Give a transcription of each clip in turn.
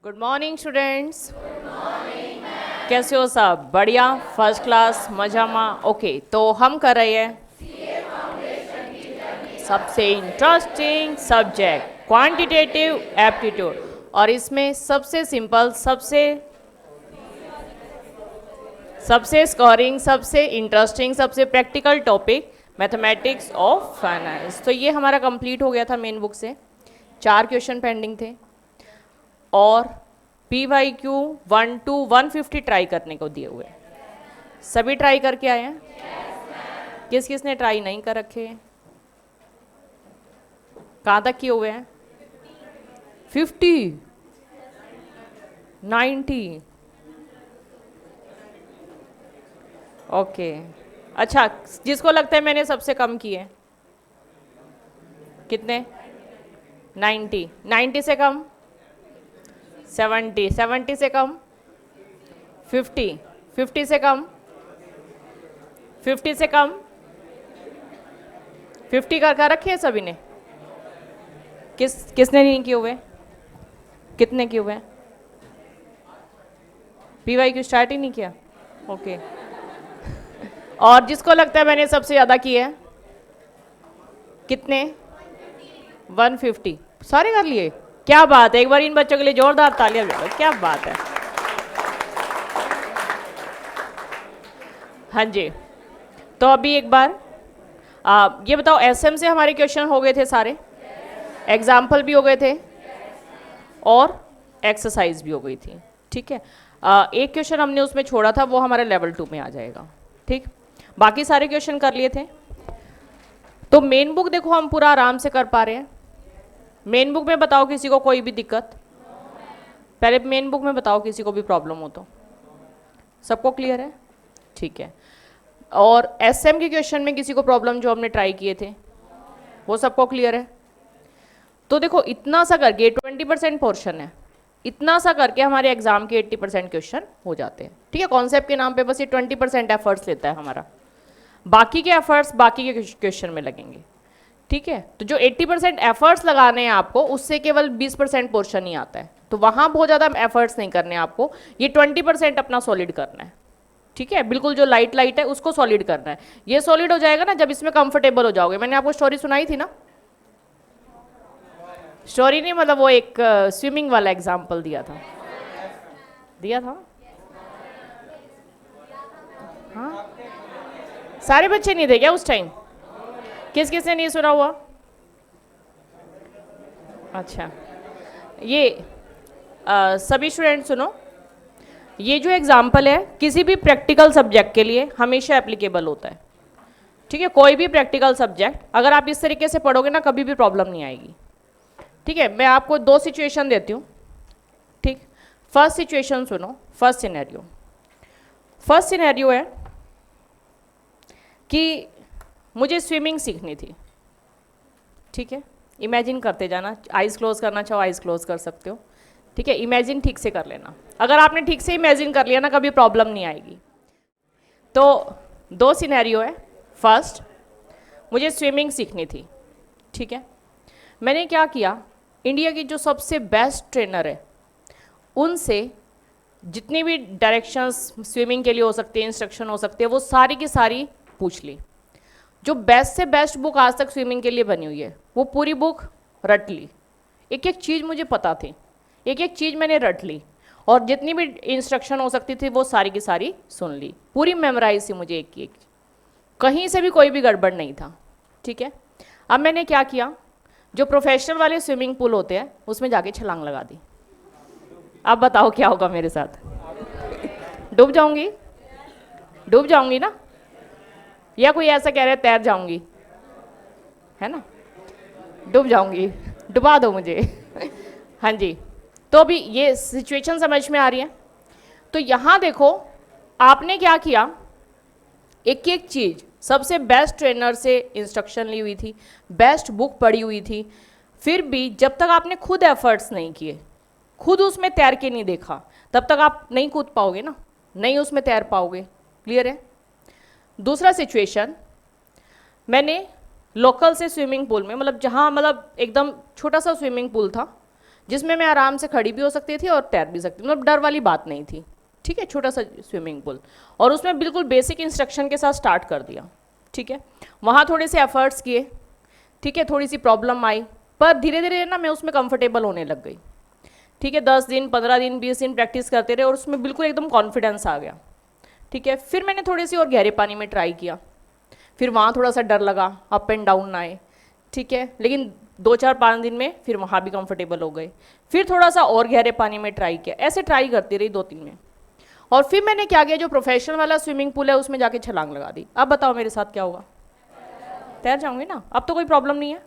Good morning students. कैसे हो सब? बढ़िया, फर्स्ट क्लास, मजामा। ओके, तो हम कर रहे हैं सबसे इंटरेस्टिंग सब्जेक्ट क्वांटिटेटिव एप्टीट्यूड, और इसमें सबसे सिंपल, सबसे स्कोरिंग, सबसे इंटरेस्टिंग, सबसे practical topic mathematics of finance. तो ये हमारा कंप्लीट हो गया था मेन बुक से। 4 क्वेश्चन पेंडिंग थे और PYQ 1 to 150 ट्राई करने को दिए हुए हैं। सभी ट्राई करके आए हैं? किस किस ने ट्राई नहीं कर रखे? कहाँ तक किए हुए हैं? 50, 90। ओके, अच्छा, जिसको लगता है मैंने सबसे कम किए, कितने? 90। 90 से कम 70, 70 से कम 50, 50 से कम 50 से कम 50 कर रखे हैं सभी ने? किसने नहीं किए हुए? कितने किए हुए हैं? PYQ स्टार्ट ही नहीं किया? ओके। और जिसको लगता है मैंने सबसे ज़्यादा किए हैं, कितने? 150। सारे कर लिए? क्या बात है, एक बार इन बच्चों के लिए जोरदार तालियां बजाओ। क्या बात है। हाँ जी, तो अभी एक बार ये बताओ, SM से हमारे क्वेश्चन हो गए थे सारे? एग्जाम्पल भी हो गए थे और एक्सरसाइज भी हो गई थी, ठीक है। एक क्वेश्चन हमने उसमें छोड़ा था, वो हमारे लेवल 2 में आ जाएगा, ठीक। बाकी सारे क्वेश्चन कर लिए थे। तो मेन बुक देखो हम पूरा आराम से कर पा रहे हैं। मेन बुक में बताओ किसी को कोई भी दिक्कत? पहले मेन बुक में बताओ किसी को भी प्रॉब्लम हो तो। सबको क्लियर है? ठीक है। और SM के क्वेश्चन में किसी को प्रॉब्लम जो हमने ट्राई किए थे वो सबको क्लियर है? तो देखो, इतना सा करके 20% पोर्शन है, इतना सा करके हमारे एग्जाम के 80% क्वेश्चन हो जाते हैं, ठीक है। कॉन्सेप्ट के नाम पे बस ये 20% एफर्ट्स लेता है हमारा, बाकी के एफर्ट्स बाकी के क्वेश्चन में लगेंगे, ठीक है। तो जो 80% एफर्ट्स लगाने हैं आपको, उससे केवल 20% पोर्शन ही आता है, तो वहाँ बहुत ज़्यादा एफर्ट्स नहीं करने आपको, ये 20% अपना सॉलिड करना है, ठीक है। बिल्कुल जो लाइट है उसको सॉलिड करना है। ये सॉलिड हो जाएगा ना जब इसमें कंफर्टेबल हो जाओगे। मैंने आपको स्टोरी सुनाई थी ना? स्टोरी नहीं, मतलब वो एक स्विमिंग वाला एग्जाम्पल दिया था हाँ, सारे बच्चे नहीं थे क्या उस टाइम? किस किसने नहीं सुना हुआ? अच्छा, ये सभी स्टूडेंट सुनो। ये जो एग्जाम्पल है किसी भी प्रैक्टिकल सब्जेक्ट के लिए हमेशा एप्लीकेबल होता है, ठीक है। कोई भी प्रैक्टिकल सब्जेक्ट अगर आप इस तरीके से पढ़ोगे ना, कभी भी प्रॉब्लम नहीं आएगी, ठीक है। मैं आपको 2 सिचुएशन देती हूँ, ठीक। फर्स्ट सिचुएशन सुनो। फर्स्ट सिनेरियो है कि मुझे स्विमिंग सीखनी थी, ठीक है। इमेजिन करते जाना, आइज़ क्लोज करना चाहो आइज़ क्लोज कर सकते हो, ठीक है। इमेजिन ठीक से कर लेना। अगर आपने ठीक से इमेजिन कर लिया ना, कभी प्रॉब्लम नहीं आएगी। तो 2 सिनेरियो है। फर्स्ट, मुझे स्विमिंग सीखनी थी, ठीक है। मैंने क्या किया, इंडिया की जो सबसे बेस्ट ट्रेनर है उनसे जितनी भी डायरेक्शंस स्विमिंग के लिए हो सकती है, इंस्ट्रक्शन हो सकती है, वो सारी की सारी पूछ ली। जो बेस्ट से बेस्ट बुक आज तक स्विमिंग के लिए बनी हुई है वो पूरी बुक रट ली। एक एक चीज़ मुझे पता थी, एक एक चीज़ मैंने रट ली, और जितनी भी इंस्ट्रक्शन हो सकती थी वो सारी की सारी सुन ली। पूरी मेमोराइज थी मुझे एक एक, कहीं से भी कोई भी गड़बड़ नहीं था, ठीक है। अब मैंने क्या किया, जो प्रोफेशनल वाले स्विमिंग पूल होते हैं उसमें जाके छलांग लगा दी। अब बताओ क्या होगा मेरे साथ? डूब जाऊंगी? डूब जाऊंगी ना? या कोई ऐसा कह रहा है तैर जाऊंगी, है ना? डूब जाऊंगी, डुबा दो मुझे। हाँ जी। तो अभी ये सिचुएशन समझ में आ रही है? तो यहाँ देखो, आपने क्या किया, एक एक चीज़ सबसे बेस्ट ट्रेनर से इंस्ट्रक्शन ली हुई थी, बेस्ट बुक पढ़ी हुई थी, फिर भी जब तक आपने खुद एफर्ट्स नहीं किए, खुद उसमें तैर के नहीं देखा, तब तक आप नहीं कूद पाओगे ना, नहीं उसमें तैर पाओगे। क्लियर है? दूसरा सिचुएशन, मैंने लोकल से स्विमिंग पूल में, मतलब जहाँ मतलब एकदम छोटा सा स्विमिंग पूल था, जिसमें मैं आराम से खड़ी भी हो सकती थी और तैर भी सकती, मतलब डर वाली बात नहीं थी। ठीक है, छोटा सा स्विमिंग पूल, और उसमें बिल्कुल बेसिक इंस्ट्रक्शन के साथ स्टार्ट कर दिया। ठीक है, वहाँ थोड़े से एफर्ट्स किए, ठीक है, थोड़ी सी प्रॉब्लम आई, पर धीरे धीरे ना मैं उसमें कंफर्टेबल होने लग गई। ठीक है, 10 दिन 15 दिन 20 दिन प्रैक्टिस करते रहे और उसमें बिल्कुल एकदम कॉन्फिडेंस आ गया। ठीक है, फिर मैंने थोड़ी सी और गहरे पानी में ट्राई किया, फिर वहाँ थोड़ा सा डर लगा, अप एंड डाउन आए। ठीक है, लेकिन 2 4 5 दिन में फिर वहाँ भी कंफर्टेबल हो गए। फिर थोड़ा सा और गहरे पानी में ट्राई किया, ऐसे ट्राई करती रही 2 3 में, और फिर मैंने क्या किया, जो प्रोफेशनल वाला स्विमिंग पूल है उसमें जाके छलांग लगा दी। अब बताओ मेरे साथ क्या होगा, तैर जाऊंगी ना, अब तो कोई प्रॉब्लम नहीं है।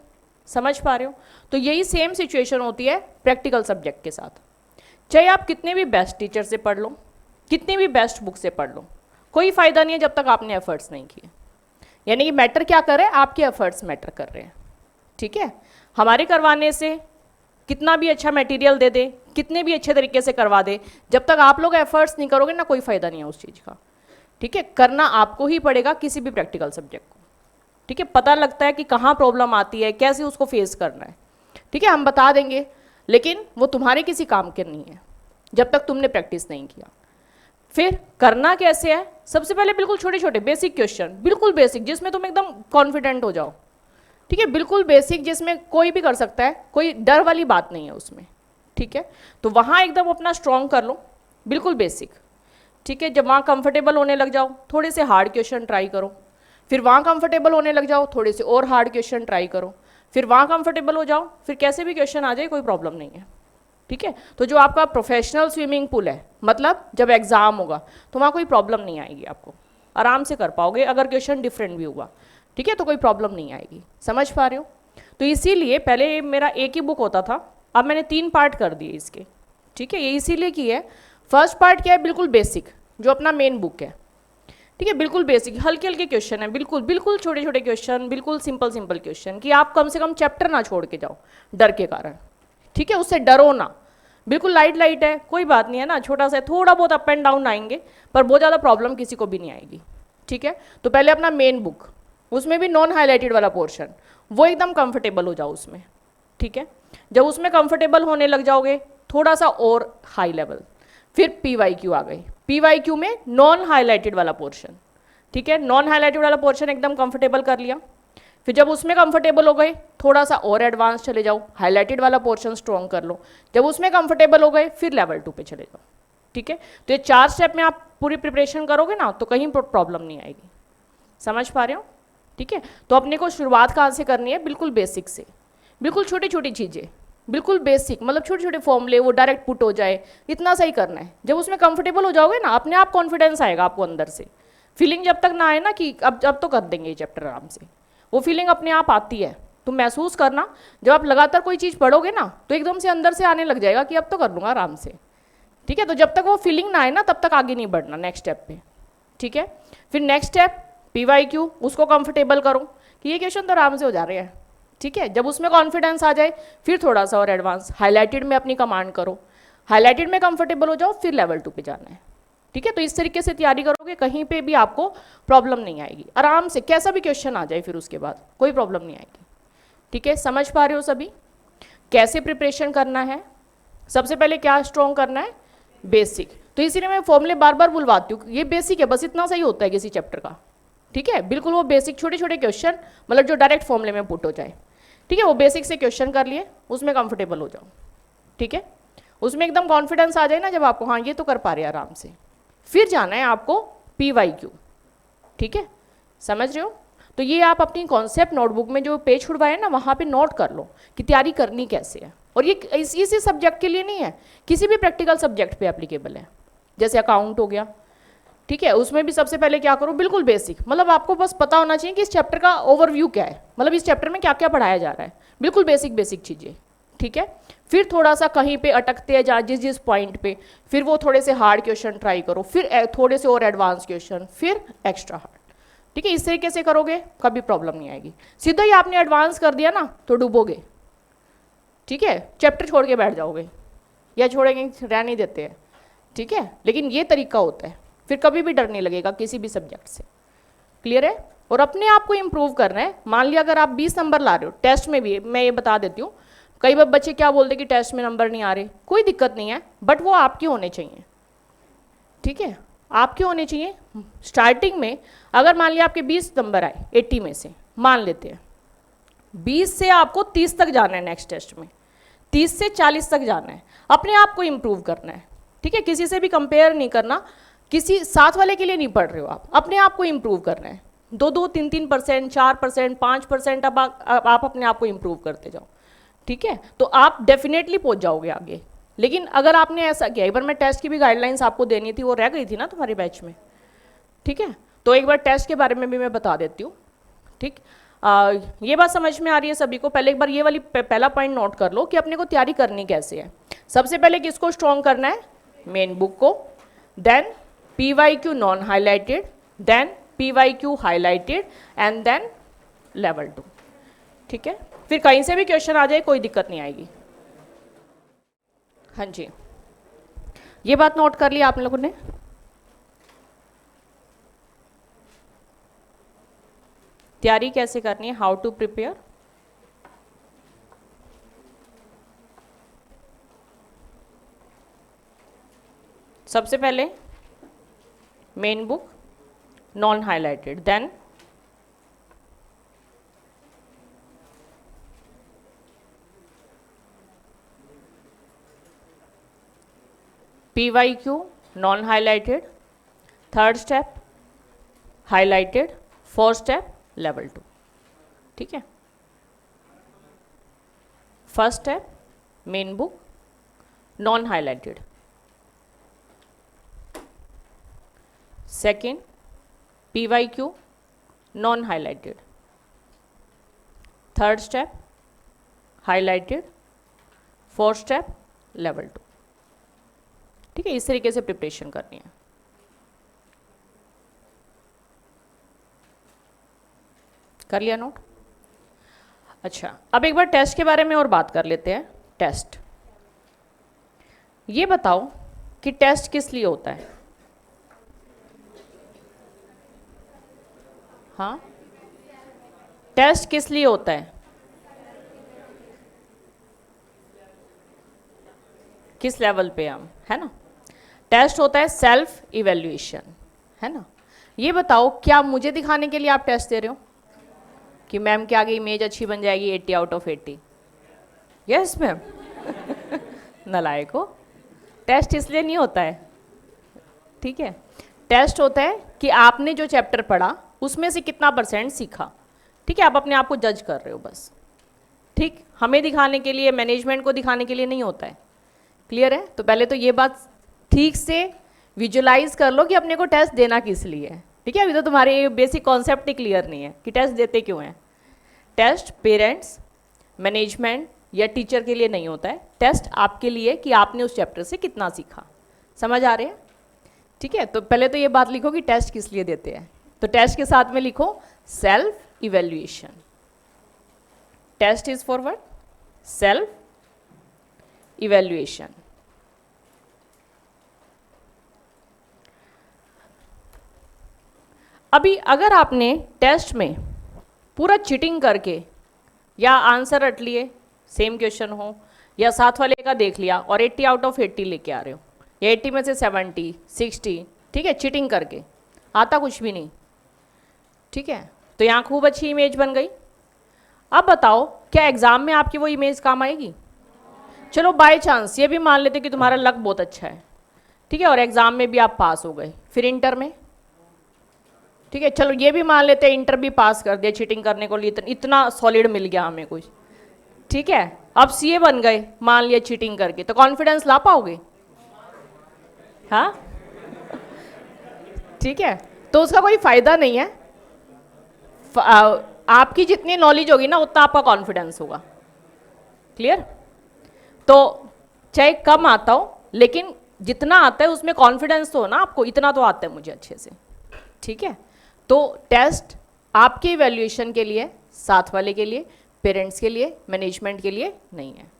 समझ पा रहे हो? तो यही सेम सिचुएशन होती है प्रैक्टिकल सब्जेक्ट के साथ। चाहे आप कितने भी बेस्ट टीचर से पढ़ लो, कितनी भी बेस्ट बुक से पढ़ लो, कोई फ़ायदा नहीं है जब तक आपने एफर्ट्स नहीं किए। यानी कि मैटर क्या कर रहे हैं, आपके एफर्ट्स मैटर कर रहे हैं। ठीक है, हमारे करवाने से कितना भी अच्छा मटेरियल दे दे, कितने भी अच्छे तरीके से करवा दे, जब तक आप लोग एफर्ट्स नहीं करोगे ना, कोई फ़ायदा नहीं है उस चीज़ का। ठीक है, करना आपको ही पड़ेगा किसी भी प्रैक्टिकल सब्जेक्ट को। ठीक है, पता लगता है कि कहाँ प्रॉब्लम आती है, कैसे उसको फेस करना है। ठीक है, हम बता देंगे, लेकिन वो तुम्हारे किसी काम के नहीं है जब तक तुमने प्रैक्टिस नहीं किया। फिर करना कैसे है, सबसे पहले बिल्कुल छोटे छोटे बेसिक क्वेश्चन, बिल्कुल बेसिक, जिसमें तुम एकदम कॉन्फिडेंट हो जाओ। ठीक है, बिल्कुल बेसिक, जिसमें कोई भी कर सकता है, कोई डर वाली बात नहीं है उसमें। ठीक है, तो वहाँ एकदम अपना स्ट्रॉन्ग कर लो, बिल्कुल बेसिक। ठीक है, जब वहाँ कंफर्टेबल होने लग जाओ, थोड़े से हार्ड क्वेश्चन ट्राई करो। फिर वहाँ कंफर्टेबल होने लग जाओ, थोड़े से और हार्ड क्वेश्चन ट्राई करो। फिर वहाँ कंफर्टेबल हो जाओ, फिर कैसे भी क्वेश्चन आ जाए कोई प्रॉब्लम नहीं है। ठीक है, तो जो आपका प्रोफेशनल स्विमिंग पूल है, मतलब जब एग्ज़ाम होगा तो वहाँ कोई प्रॉब्लम नहीं आएगी, आपको आराम से कर पाओगे। अगर क्वेश्चन डिफरेंट भी हुआ, ठीक है, तो कोई प्रॉब्लम नहीं आएगी। समझ पा रहे हो? तो इसीलिए पहले मेरा एक ही बुक होता था, अब मैंने 3 पार्ट कर दिए इसके। ठीक है, ये इसीलिए की है। फर्स्ट पार्ट क्या है, बिल्कुल बेसिक, जो अपना मेन बुक है। ठीक है, बिल्कुल बेसिक, हल्के हल्के क्वेश्चन है, बिल्कुल बिल्कुल छोटे छोटे क्वेश्चन, बिल्कुल सिंपल सिंपल क्वेश्चन, कि आप कम से कम चैप्टर ना छोड़ के जाओ डर के कारण। ठीक है, उससे डरो ना, बिल्कुल लाइट लाइट है, कोई बात नहीं है ना, छोटा सा, थोड़ा बहुत अप एंड डाउन आएंगे, पर बहुत ज़्यादा प्रॉब्लम किसी को भी नहीं आएगी। ठीक है, तो पहले अपना मेन बुक, उसमें भी नॉन हाईलाइटेड वाला पोर्शन, वो एकदम कंफर्टेबल हो जाओ उसमें। ठीक है, जब उसमें कंफर्टेबल होने लग जाओगे, थोड़ा सा और हाई लेवल, फिर PYQ आ गई। PYQ में नॉन हाईलाइटेड वाला पोर्शन। ठीक है, नॉन हाईलाइटेड वाला पोर्शन एकदम कंफर्टेबल कर लिया। फिर जब उसमें कंफर्टेबल हो गए, थोड़ा सा और एडवांस चले जाओ, हाईलाइटेड वाला पोर्शन स्ट्रॉन्ग कर लो। जब उसमें कंफर्टेबल हो गए, फिर लेवल 2 पे चले जाओ। ठीक है, तो ये 4 स्टेप में आप पूरी प्रिपरेशन करोगे ना, तो कहीं प्रॉब्लम नहीं आएगी। समझ पा रहे हो? ठीक है, तो अपने को शुरुआत कहाँ से करनी है, बिल्कुल बेसिक से, बिल्कुल छोटी छोटी चीज़ें, बिल्कुल बेसिक, मतलब छोटे छोटे फॉर्मूले वो डायरेक्ट पुट हो जाए, इतना सही करना है। जब उसमें कंफर्टेबल हो जाओगे ना, अपने आप कॉन्फिडेंस आएगा आपको अंदर से। फीलिंग जब तक ना आए ना कि अब तो कर देंगे ये चैप्टर आराम से, वो फीलिंग अपने आप आती है। तुम महसूस करना, जब आप लगातार कोई चीज़ पढ़ोगे ना, तो एकदम से अंदर से आने लग जाएगा कि अब तो कर लूँगा आराम से। ठीक है, तो जब तक वो फीलिंग ना आए ना, तब तक आगे नहीं बढ़ना नेक्स्ट स्टेप पे। ठीक है, फिर नेक्स्ट स्टेप PYQ, उसको कंफर्टेबल करो कि ये क्वेश्चन तो आराम से हो जा रहे हैं। ठीक है, जब उसमें कॉन्फिडेंस आ जाए, फिर थोड़ा सा और एडवांस हाईलाइटेड में अपनी कमांड करो, हाईलाइटेड में कंफर्टेबल हो जाओ, फिर लेवल 2 पे जाना है। ठीक है, तो इस तरीके से तैयारी करोगे, कहीं पे भी आपको प्रॉब्लम नहीं आएगी, आराम से कैसा भी क्वेश्चन आ जाए, फिर उसके बाद कोई प्रॉब्लम नहीं आएगी। ठीक है, समझ पा रहे हो सभी? कैसे प्रिपरेशन करना है, सबसे पहले क्या स्ट्रॉन्ग करना है, बेसिक। तो इसीलिए मैं फॉर्मूले बार बार बुलवाती हूँ, ये बेसिक है, बस इतना सही होता है किसी चैप्टर का। ठीक है, बिल्कुल वो बेसिक छोटे छोटे क्वेश्चन, मतलब जो डायरेक्ट फॉर्मूले में पुट हो जाए। ठीक है, वो बेसिक से क्वेश्चन कर लिए, उसमें कंफर्टेबल हो जाओ। ठीक है, उसमें एकदम कॉन्फिडेंस आ जाए ना जब आपको, हाँ ये तो कर पा रहे हैं आराम से, फिर जाना है आपको PYQ। ठीक है, समझ रहे हो? तो ये आप अपनी कॉन्सेप्ट नोटबुक में जो पेज छुड़वाए ना, वहाँ पे नोट कर लो कि तैयारी करनी कैसे है। और ये इसी सब्जेक्ट के लिए नहीं है, किसी भी प्रैक्टिकल सब्जेक्ट पे एप्लीकेबल है। जैसे अकाउंट हो गया, ठीक है, उसमें भी सबसे पहले क्या करो, बिल्कुल बेसिक, मतलब आपको बस पता होना चाहिए कि इस चैप्टर का ओवरव्यू क्या है, मतलब इस चैप्टर में क्या क्या पढ़ाया जा रहा है, बिल्कुल बेसिक बेसिक चीज़ें। ठीक है, फिर थोड़ा सा कहीं पे अटकते हैं जा जिस पॉइंट पे, फिर वो थोड़े से हार्ड क्वेश्चन ट्राई करो, फिर थोड़े से और एडवांस क्वेश्चन, फिर एक्स्ट्रा हार्ड। ठीक है, इस तरीके से करोगे कभी प्रॉब्लम नहीं आएगी। सीधा ही आपने एडवांस कर दिया ना तो डूबोगे। ठीक है, चैप्टर छोड़ के बैठ जाओगे, या छोड़ेंगे, रह नहीं देते हैं। ठीक है, लेकिन ये तरीका होता है, फिर कभी भी डर नहीं लगेगा किसी भी सब्जेक्ट से। क्लियर है? और अपने आप को इम्प्रूव करना है। मान लिया अगर आप 20 नंबर ला रहे हो टेस्ट में भी, मैं ये बता देती हूँ, कई बार बच्चे क्या बोलते कि टेस्ट में नंबर नहीं आ रहे, कोई दिक्कत नहीं है, बट वो आपके होने चाहिए, ठीक है, आपके होने चाहिए। स्टार्टिंग में अगर मान लिया आपके 20 नंबर आए 80 में से, मान लेते हैं 20 से आपको 30 तक जाना है नेक्स्ट टेस्ट में, 30 से 40 तक जाना है, अपने आप को इम्प्रूव करना है, ठीक है, किसी से भी कंपेयर नहीं करना, किसी साथ वाले के लिए नहीं पढ़ रहे हो आप, अपने आप को इम्प्रूव करना है। 2-2, 3-3%, 4%, 5% अब आप अपने आप को इम्प्रूव करते जाओ, ठीक है, तो आप डेफिनेटली पहुंच जाओगे आगे। लेकिन अगर आपने ऐसा किया, एक बार मैं टेस्ट की भी गाइडलाइंस आपको देनी थी, वो रह गई थी ना तुम्हारे बैच में, ठीक है, तो एक बार टेस्ट के बारे में भी मैं बता देती हूँ, ठीक। ये बात समझ में आ रही है सभी को? पहले एक बार ये वाली पहला पॉइंट नोट कर लो कि अपने को तैयारी करनी कैसे है। सबसे पहले किसको स्ट्रॉन्ग करना है? मेन बुक को, then PYQ non highlighted, then PYQ highlighted, and then level 2, ठीक है। फिर कहीं से भी क्वेश्चन आ जाए कोई दिक्कत नहीं आएगी। हाँ जी, ये बात नोट कर ली आप लोगों ने? तैयारी कैसे करनी है, हाउ टू प्रिपेयर। सबसे पहले main book non highlighted, then PYQ non highlighted, third step highlighted, fourth step level 2, ठीक है। First step main book non highlighted, second PYQ non highlighted, third step highlighted, fourth step level 2, ठीक है। इस तरीके से preparation करनी है। कर लिया नोट? अच्छा, अब एक बार टेस्ट के बारे में और बात कर लेते हैं। टेस्ट, ये बताओ कि टेस्ट किस लिए होता है? हाँ, टेस्ट किस लिए होता है? किस लेवल पे हम, है ना? टेस्ट होता है सेल्फ इवेल्युएशन, है ना। ये बताओ क्या मुझे दिखाने के लिए आप टेस्ट दे रहे हो कि मैम के आगे इमेज अच्छी बन जाएगी 80 आउट ऑफ 80? Yes ma'am. नालायक हो, टेस्ट इसलिए नहीं होता है, ठीक है। टेस्ट होता है कि आपने जो चैप्टर पढ़ा उसमें से कितना % सीखा, ठीक है, आप अपने आप को जज कर रहे हो बस, ठीक। हमें दिखाने के लिए, मैनेजमेंट को दिखाने के लिए नहीं होता है। क्लियर है? तो पहले तो ये बात ठीक से विजुलाइज कर लो कि अपने को टेस्ट देना किस लिए है, ठीक है। अभी तो तुम्हारे बेसिक कॉन्सेप्ट ही क्लियर नहीं है कि टेस्ट देते क्यों हैं। टेस्ट पेरेंट्स, मैनेजमेंट या टीचर के लिए नहीं होता है, टेस्ट आपके लिए कि आपने उस चैप्टर से कितना सीखा। समझ आ रहे हैं? ठीक है, तो पहले तो ये बात लिखो कि टेस्ट किस लिए देते हैं। तो टेस्ट के साथ में लिखो self evaluation. Test is for what? Self evaluation. अभी अगर आपने टेस्ट में पूरा चीटिंग करके या आंसर रट लिए, सेम क्वेश्चन हो, या साथ वाले का देख लिया और 80 आउट ऑफ 80 लेके आ रहे हो, या 80 में से 70, 60, ठीक है, चीटिंग करके, आता कुछ भी नहीं, ठीक है, तो यहाँ खूब अच्छी इमेज बन गई। अब बताओ क्या एग्जाम में आपकी वो इमेज काम आएगी? चलो बाय चांस ये भी मान लेते कि तुम्हारा लक बहुत अच्छा है, ठीक है, और एग्जाम में भी आप पास हो गए, फिर इंटर में, ठीक है, चलो ये भी मान लेते हैं इंटर भी पास कर दिया, चीटिंग करने को लिए इतना सॉलिड मिल गया हमें कुछ, ठीक है, अब सीए बन गए मान लिया चीटिंग करके, तो कॉन्फिडेंस ला पाओगे? हाँ, ठीक है, तो उसका कोई फायदा नहीं है। आपकी जितनी नॉलेज होगी ना उतना आपका कॉन्फिडेंस होगा। क्लियर? तो चाहे कम आता हो लेकिन जितना आता है उसमें कॉन्फिडेंस तो हो ना आपको, इतना तो आता है मुझे अच्छे से, ठीक है। तो टेस्ट आपके इवैल्यूएशन के लिए, साथ वाले के लिए, पेरेंट्स के लिए, मैनेजमेंट के लिए नहीं है।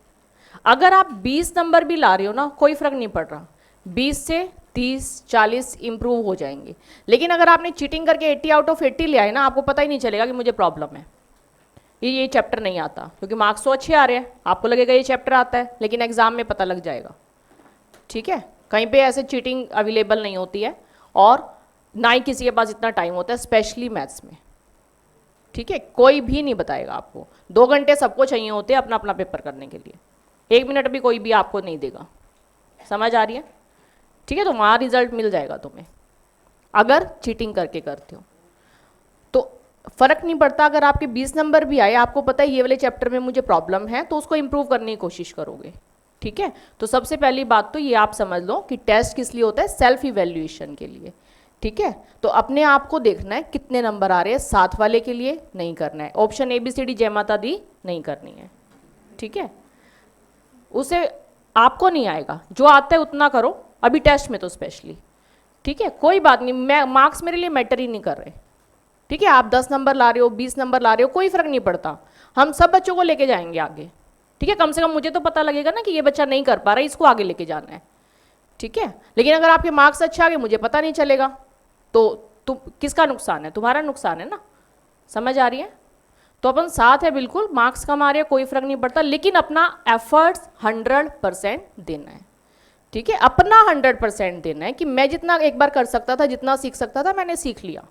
अगर आप 20 नंबर भी ला रहे हो ना, कोई फर्क नहीं पड़ रहा, 20 से 30, 40 इंप्रूव हो जाएंगे। लेकिन अगर आपने चीटिंग करके 80 आउट ऑफ 80 लिया है ना, आपको पता ही नहीं चलेगा कि मुझे प्रॉब्लम है, ये चैप्टर नहीं आता, क्योंकि मार्क्स तो अच्छे आ रहे हैं, आपको लगेगा ये चैप्टर आता है, लेकिन एग्जाम में पता लग जाएगा। ठीक है, कहीं पे ऐसे चीटिंग अवेलेबल नहीं होती है, और ना ही किसी के पास इतना टाइम होता है, स्पेशली मैथ्स में। ठीक है, कोई भी नहीं बताएगा आपको, 2 घंटे सबको चाहिए होते हैं अपना अपना पेपर करने के लिए, 1 मिनट भी कोई भी आपको नहीं देगा। समझ आ रही है? ठीक है, तो वहाँ रिजल्ट मिल जाएगा तुम्हें अगर चीटिंग करके करते हो। तो फर्क नहीं पड़ता, अगर आपके 20 नंबर भी आए, आपको पता है ये वाले चैप्टर में मुझे प्रॉब्लम है, तो उसको इंप्रूव करने की कोशिश करोगे। ठीक है, तो सबसे पहली बात तो ये आप समझ लो कि टेस्ट किस लिए होता है, सेल्फ इवेल्युएशन के लिए। ठीक है, तो अपने आप को देखना है कितने नंबर आ रहे हैं, साथ वाले के लिए नहीं करना है, ऑप्शन ABCD जय माता दी नहीं करनी है। ठीक है, उसे आपको नहीं आएगा, जो आता है उतना करो, अभी टेस्ट में तो स्पेशली। ठीक है, कोई बात नहीं, मैं मार्क्स मेरे लिए मैटर ही नहीं कर रहे। ठीक है, आप 10 नंबर ला रहे हो, 20 नंबर ला रहे हो, कोई फर्क नहीं पड़ता, हम सब बच्चों को लेके जाएंगे आगे। ठीक है, कम से कम मुझे तो पता लगेगा ना कि ये बच्चा नहीं कर पा रहा है, इसको आगे लेके जाना है। ठीक है, लेकिन अगर आपके मार्क्स अच्छे आ गए, मुझे पता नहीं चलेगा, तो किसका नुकसान है? तुम्हारा नुकसान है ना। समझ आ रही है? तो अपन साथ है बिल्कुल, मार्क्स कम आ रहे हैं कोई फर्क नहीं पड़ता, लेकिन अपना एफर्ट्स 100% देना है। ठीक है, अपना 100% देना है कि मैं जितना एक बार कर सकता था, जितना सीख सकता था, मैंने सीख लिया।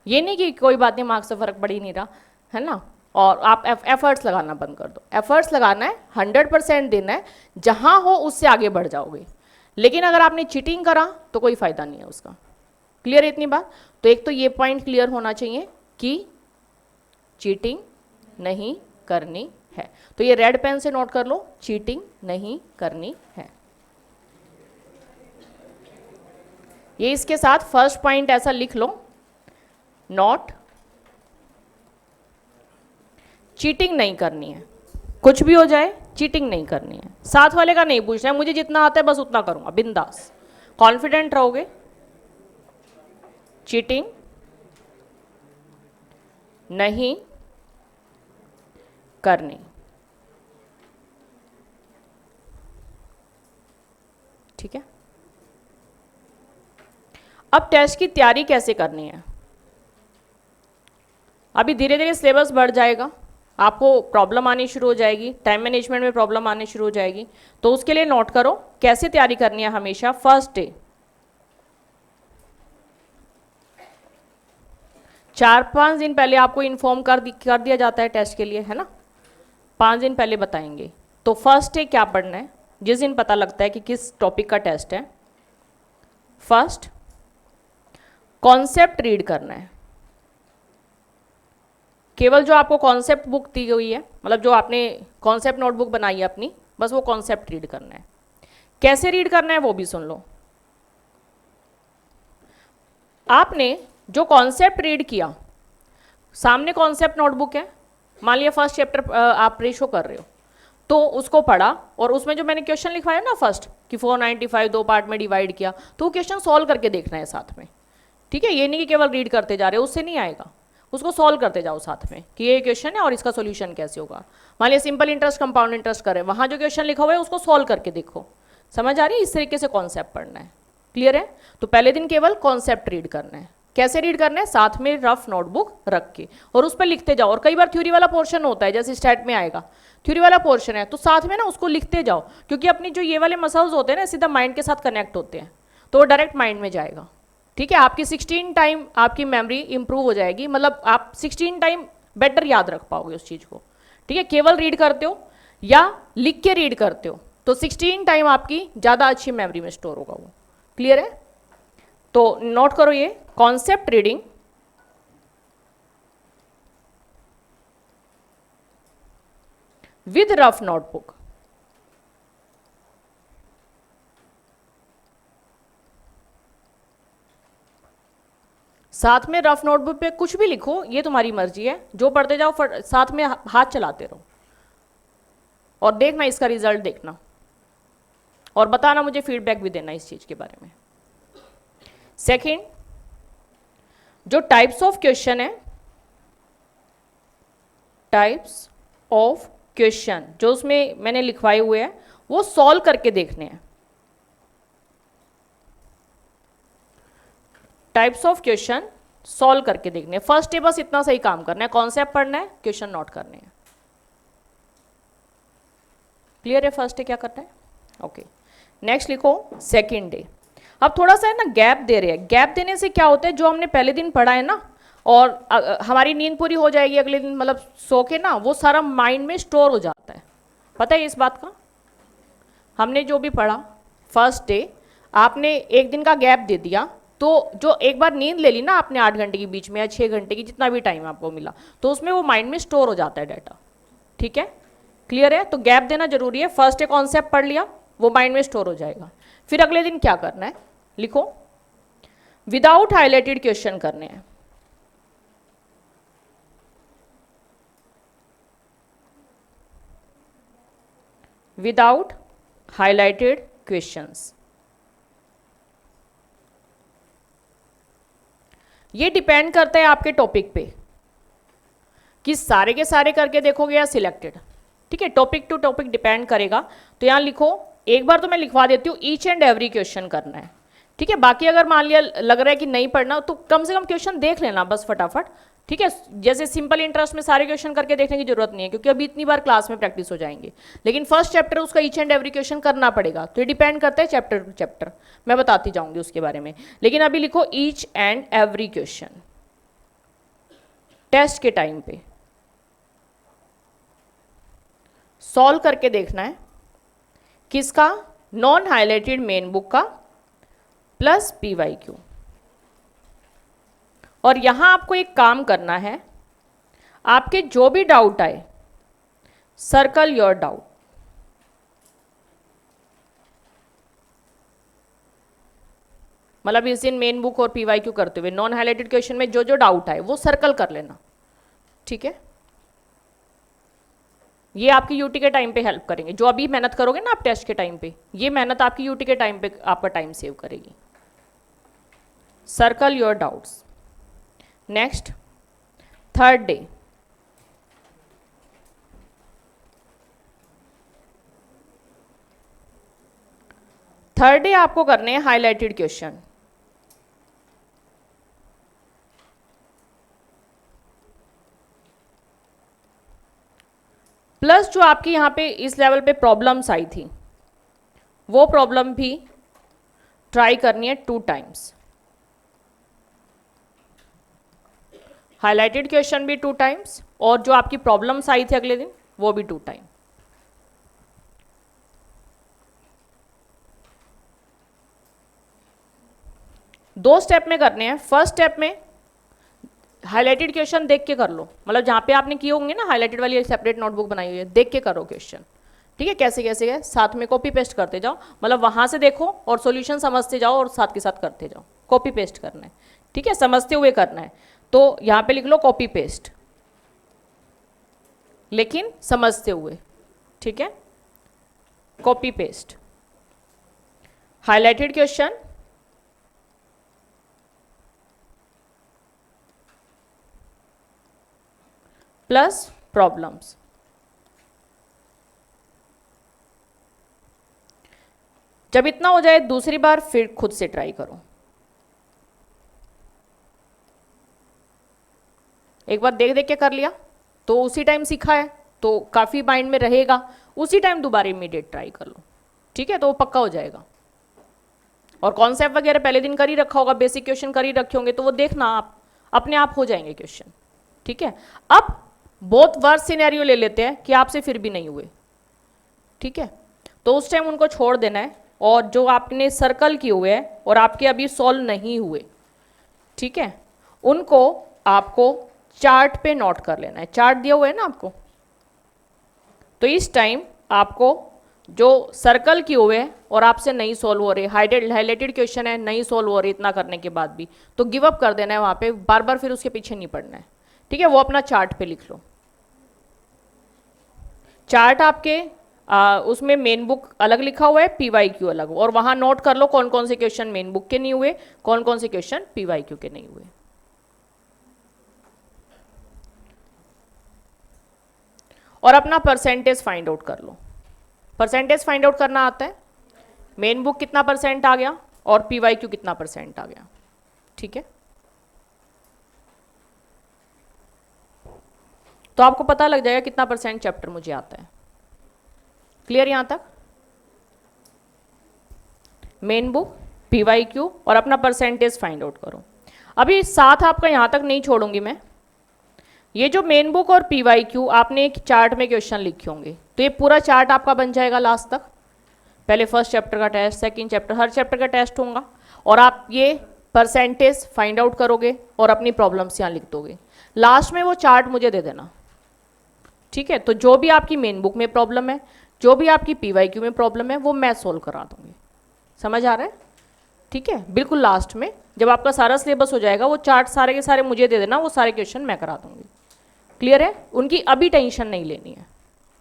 ये नहीं कि कोई बात नहीं, मार्क्स से फर्क पड़ ही नहीं रहा है ना, और आप एफर्ट्स लगाना बंद कर दो। एफर्ट्स लगाना है, 100% देना है, जहां हो उससे आगे बढ़ जाओगे। लेकिन अगर आपने चीटिंग करा तो कोई फायदा नहीं है उसका। क्लियर है इतनी बात? तो एक तो ये पॉइंट क्लियर होना चाहिए कि चीटिंग नहीं करनी है, तो ये रेड पेन से नोट कर लो, चीटिंग नहीं करनी है। ये इसके साथ फर्स्ट पॉइंट ऐसा लिख लो, नॉट चीटिंग नहीं करनी है, कुछ भी हो जाए चीटिंग नहीं करनी है। साथ वाले का नहीं पूछना है, मुझे जितना आता है बस उतना करूंगा, बिंदास कॉन्फिडेंट रहोगे। चीटिंग नहीं करनी। ठीक है, अब टेस्ट की तैयारी कैसे करनी है? अभी धीरे धीरे सिलेबस बढ़ जाएगा, आपको प्रॉब्लम आनी शुरू हो जाएगी, टाइम मैनेजमेंट में प्रॉब्लम आनी शुरू हो जाएगी, तो उसके लिए नोट करो कैसे तैयारी करनी है। हमेशा फर्स्ट डे 4-5 दिन पहले आपको इन्फॉर्म कर दिया जाता है टेस्ट के लिए, है ना, 5 दिन पहले बताएंगे। तो फर्स्ट डे क्या पढ़ना है, जिस दिन पता लगता है कि किस टॉपिक का टेस्ट है, फर्स्ट कॉन्सेप्ट रीड करना है। केवल जो आपको कॉन्सेप्ट बुक दी हुई है, मतलब जो आपने कॉन्सेप्ट नोटबुक बनाई है अपनी, बस वो कॉन्सेप्ट रीड करना है। कैसे रीड करना है वो भी सुन लो। आपने जो कॉन्सेप्ट रीड किया, सामने कॉन्सेप्ट नोटबुक है, मान लिया फर्स्ट चैप्टर आप रेशो कर रहे हो, तो उसको पढ़ा, और उसमें जो मैंने क्वेश्चन लिखवाया ना फर्स्ट कि 495 2 पार्ट में डिवाइड किया, तो वो क्वेश्चन सॉल्व करके देखना है साथ में। ठीक है, ये नहीं कि केवल रीड करते जा रहे हो, उससे नहीं आएगा, उसको सॉल्व करते जाओ साथ में कि ये क्वेश्चन है और इसका सॉल्यूशन कैसे होगा। मान लिया सिंपल इंटरेस्ट कंपाउंड इंटरेस्ट करें, वहाँ जो क्वेश्चन लिखा हुआ है उसको सॉल्व करके देखो। समझ आ रही है? इस तरीके से कॉन्सेप्ट पढ़ना है। क्लियर है? तो पहले दिन केवल कॉन्सेप्ट रीड करना है। कैसे रीड करना है? साथ में रफ नोटबुक रख के, और उस पर लिखते जाओ। और कई बार थ्योरी वाला पोर्शन होता है, जैसे स्टैट में आएगा थ्योरी वाला पोर्शन है, तो साथ में ना उसको लिखते जाओ, क्योंकि अपनी जो ये वाले मसल्स होते हैं ना, सीधा माइंड के साथ कनेक्ट होते हैं, तो वो डायरेक्ट माइंड में जाएगा। ठीक है, आपकी 16 टाइम आपकी मेमोरी इंप्रूव हो जाएगी, मतलब आप 16 टाइम बेटर याद रख पाओगे उस चीज़ को। ठीक है, केवल रीड करते हो या लिख के रीड करते हो, तो 16 टाइम आपकी ज़्यादा अच्छी मेमोरी में स्टोर होगा वो। क्लियर है? तो नोट करो ये concept reading, with rough notebook. साथ में रफ नोटबुक पे कुछ भी लिखो, ये तुम्हारी मर्जी है, जो पढ़ते जाओ साथ में हाथ चलाते रहो, और देखना इसका रिजल्ट देखना, और बताना, मुझे फीडबैक भी देना इस चीज़ के बारे में। सेकंड, जो टाइप्स ऑफ क्वेश्चन है, टाइप्स ऑफ क्वेश्चन जो उसमें मैंने लिखवाए हुए हैं, वो सॉल्व करके देखने हैं। टाइप्स ऑफ क्वेश्चन सॉल्व करके देखने हैं। फर्स्ट डे बस इतना सही काम करना है, कॉन्सेप्ट पढ़ना है, क्वेश्चन नोट करने हैं। क्लियर है फर्स्ट डे क्या करना है? ओके, नेक्स्ट लिखो सेकेंड डे। अब थोड़ा सा है ना गैप दे रहे हैं, गैप देने से क्या होता है, जो हमने पहले दिन पढ़ा है ना, और हमारी नींद पूरी हो जाएगी अगले दिन, मतलब सो के ना वो सारा माइंड में स्टोर हो जाता है। पता है इस बात का? हमने जो भी पढ़ा फर्स्ट डे, आपने एक दिन का गैप दे दिया, तो जो एक बार नींद ले ली ना आपने 8 घंटे के बीच में या 6 घंटे की, जितना भी टाइम आपको मिला, तो उसमें वो माइंड में स्टोर हो जाता है डाटा। ठीक है, क्लियर है? तो गैप देना जरूरी है। फर्स्ट डे कॉन्सेप्ट पढ़ लिया, वो माइंड में स्टोर हो जाएगा। फिर अगले दिन क्या करना है, लिखो विदाउट हाईलाइटेड क्वेश्चन करने हैं। Without highlighted questions. ये डिपेंड करता है आपके टॉपिक पे कि सारे के सारे करके देखोगे या सिलेक्टेड। ठीक है, टॉपिक टू टॉपिक डिपेंड करेगा। तो यहां लिखो, एक बार तो मैं लिखवा देती हूँ, ईच एंड एवरी क्वेश्चन करना है। ठीक है, बाकी अगर मान लिया लग रहा है कि नहीं पढ़ना, तो कम से कम क्वेश्चन देख लेना बस फटाफट। ठीक है, जैसे सिंपल इंटरेस्ट में सारे क्वेश्चन करके देखने की जरूरत नहीं है, क्योंकि अभी इतनी बार क्लास में प्रैक्टिस हो जाएंगे। लेकिन फर्स्ट चैप्टर उसका ईच एंड एवरी क्वेश्चन करना पड़ेगा, तो ये डिपेंड करता है चैप्टर टू चैप्टर, मैं बताती जाऊंगी उसके बारे में। लेकिन अभी लिखो each and every question test के टाइम पे सॉल्व करके देखना है। किसका? नॉन हाईलाइटेड मेन बुक का प्लस PYQ। और यहां आपको एक काम करना है, आपके जो भी डाउट आए सर्कल योर डाउट। मतलब इस दिन मेन बुक और PYQ करते हुए नॉन हाईलाइटेड क्वेश्चन में जो जो डाउट आए वो सर्कल कर लेना। ठीक है, ये आपकी यूटी के टाइम पे हेल्प करेंगे। जो अभी मेहनत करोगे ना आप टेस्ट के टाइम पे, ये मेहनत आपकी यूटी के टाइम पे आपका टाइम सेव करेगी। Circle your doubts. Next, third day. Third day आपको करने हैं हाईलाइटेड क्वेश्चन। प्लस जो आपकी यहां पे इस लेवल पे प्रॉब्लम्स आई थी, वो प्रॉब्लम भी ट्राई करनी है 2 टाइम्स। हाईलाइटेड क्वेश्चन भी 2 टाइम्स, और जो आपकी प्रॉब्लम्स आई थी अगले दिन वो भी 2 टाइम। दो स्टेप में करने हैं। फर्स्ट स्टेप में हाईलाइटेड क्वेश्चन देख के कर लो, मतलब जहां पे आपने किए होंगे ना हाईलाइटेड वाली एक सेपरेट नोटबुक बनाई हुई है, देख के करो क्वेश्चन। ठीक है, कैसे कैसे है, साथ में कॉपी पेस्ट करते जाओ, मतलब वहां से देखो और सॉल्यूशन समझते जाओ और साथ के साथ करते जाओ। कॉपी पेस्ट करना है, ठीक है, समझते हुए करना है। तो यहां पे लिख लो कॉपी पेस्ट, लेकिन समझते हुए। ठीक है, copy paste highlighted question plus problems. जब इतना हो जाए दूसरी बार फिर खुद से ट्राई करो। एक बार देख देख के कर लिया तो उसी टाइम सीखा है तो काफी माइंड में रहेगा, उसी टाइम दोबारा इमीडिएट ट्राई कर लो। ठीक है, तो वो पक्का हो जाएगा। और कॉन्सेप्ट वगैरह पहले दिन कर ही रखा होगा, बेसिक क्वेश्चन कर ही रखे होंगे, तो वो देखना आप अपने आप हो जाएंगे क्वेश्चन। ठीक है, अब बहुत वर्स्ट सिनेरियो ले लेते हैं कि आपसे फिर भी नहीं हुए। ठीक है, तो उस टाइम उनको छोड़ देना है, और जो आपने सर्कल किए हुए हैं और आपके अभी सॉल्व नहीं हुए, ठीक है, उनको आपको चार्ट पे नोट कर लेना है। चार्ट दिया हुआ है ना आपको, तो इस टाइम आपको जो सर्कल किए हुए हैं और आपसे नहीं सॉल्व हो रहे, हाईलाइटेड क्वेश्चन है, नहीं सॉल्व हो रहे इतना करने के बाद भी, तो गिव अप कर देना है वहां पे, बार बार फिर उसके पीछे नहीं पड़ना है। ठीक है, वो अपना चार्ट पे लिख लो। चार्ट आपके उसमें मेन बुक अलग लिखा हुआ है, PYQ अलग, और वहां नोट कर लो कौन कौन से क्वेश्चन मेन बुक के नहीं हुए, कौन कौन से क्वेश्चन PYQ के नहीं हुए। और अपना परसेंटेज फाइंड आउट कर लो। परसेंटेज फाइंड आउट करना आता है, मेन बुक कितना परसेंट आ गया और PYQ कितना परसेंट आ गया। ठीक है, तो आपको पता लग जाएगा कितना परसेंट चैप्टर मुझे आता है। क्लियर यहाँ तक? मेन बुक, PYQ और अपना परसेंटेज फाइंड आउट करो। अभी साथ आपका यहाँ तक नहीं छोड़ूंगी मैं। ये जो मेन बुक और PYQ आपने एक चार्ट में क्वेश्चन लिखे होंगे, तो ये पूरा चार्ट आपका बन जाएगा लास्ट तक। पहले फर्स्ट चैप्टर का टेस्ट, सेकंड चैप्टर, हर चैप्टर का टेस्ट होगा और आप ये परसेंटेज फाइंड आउट करोगे और अपनी प्रॉब्लम्स यहाँ लिख दोगे। लास्ट में वो चार्ट मुझे दे देना, ठीक है? तो जो भी आपकी मेन बुक में प्रॉब्लम है, जो भी आपकी PYQ में प्रॉब्लम है, वो मैं सोल्व करा दूंगी। समझ आ रहा है? ठीक है, बिल्कुल लास्ट में जब आपका सारा सिलेबस हो जाएगा, वो चार्ट सारे के सारे मुझे दे देना, वो सारे क्वेश्चन मैं करा दूंगी। क्लियर है? उनकी अभी टेंशन नहीं लेनी है।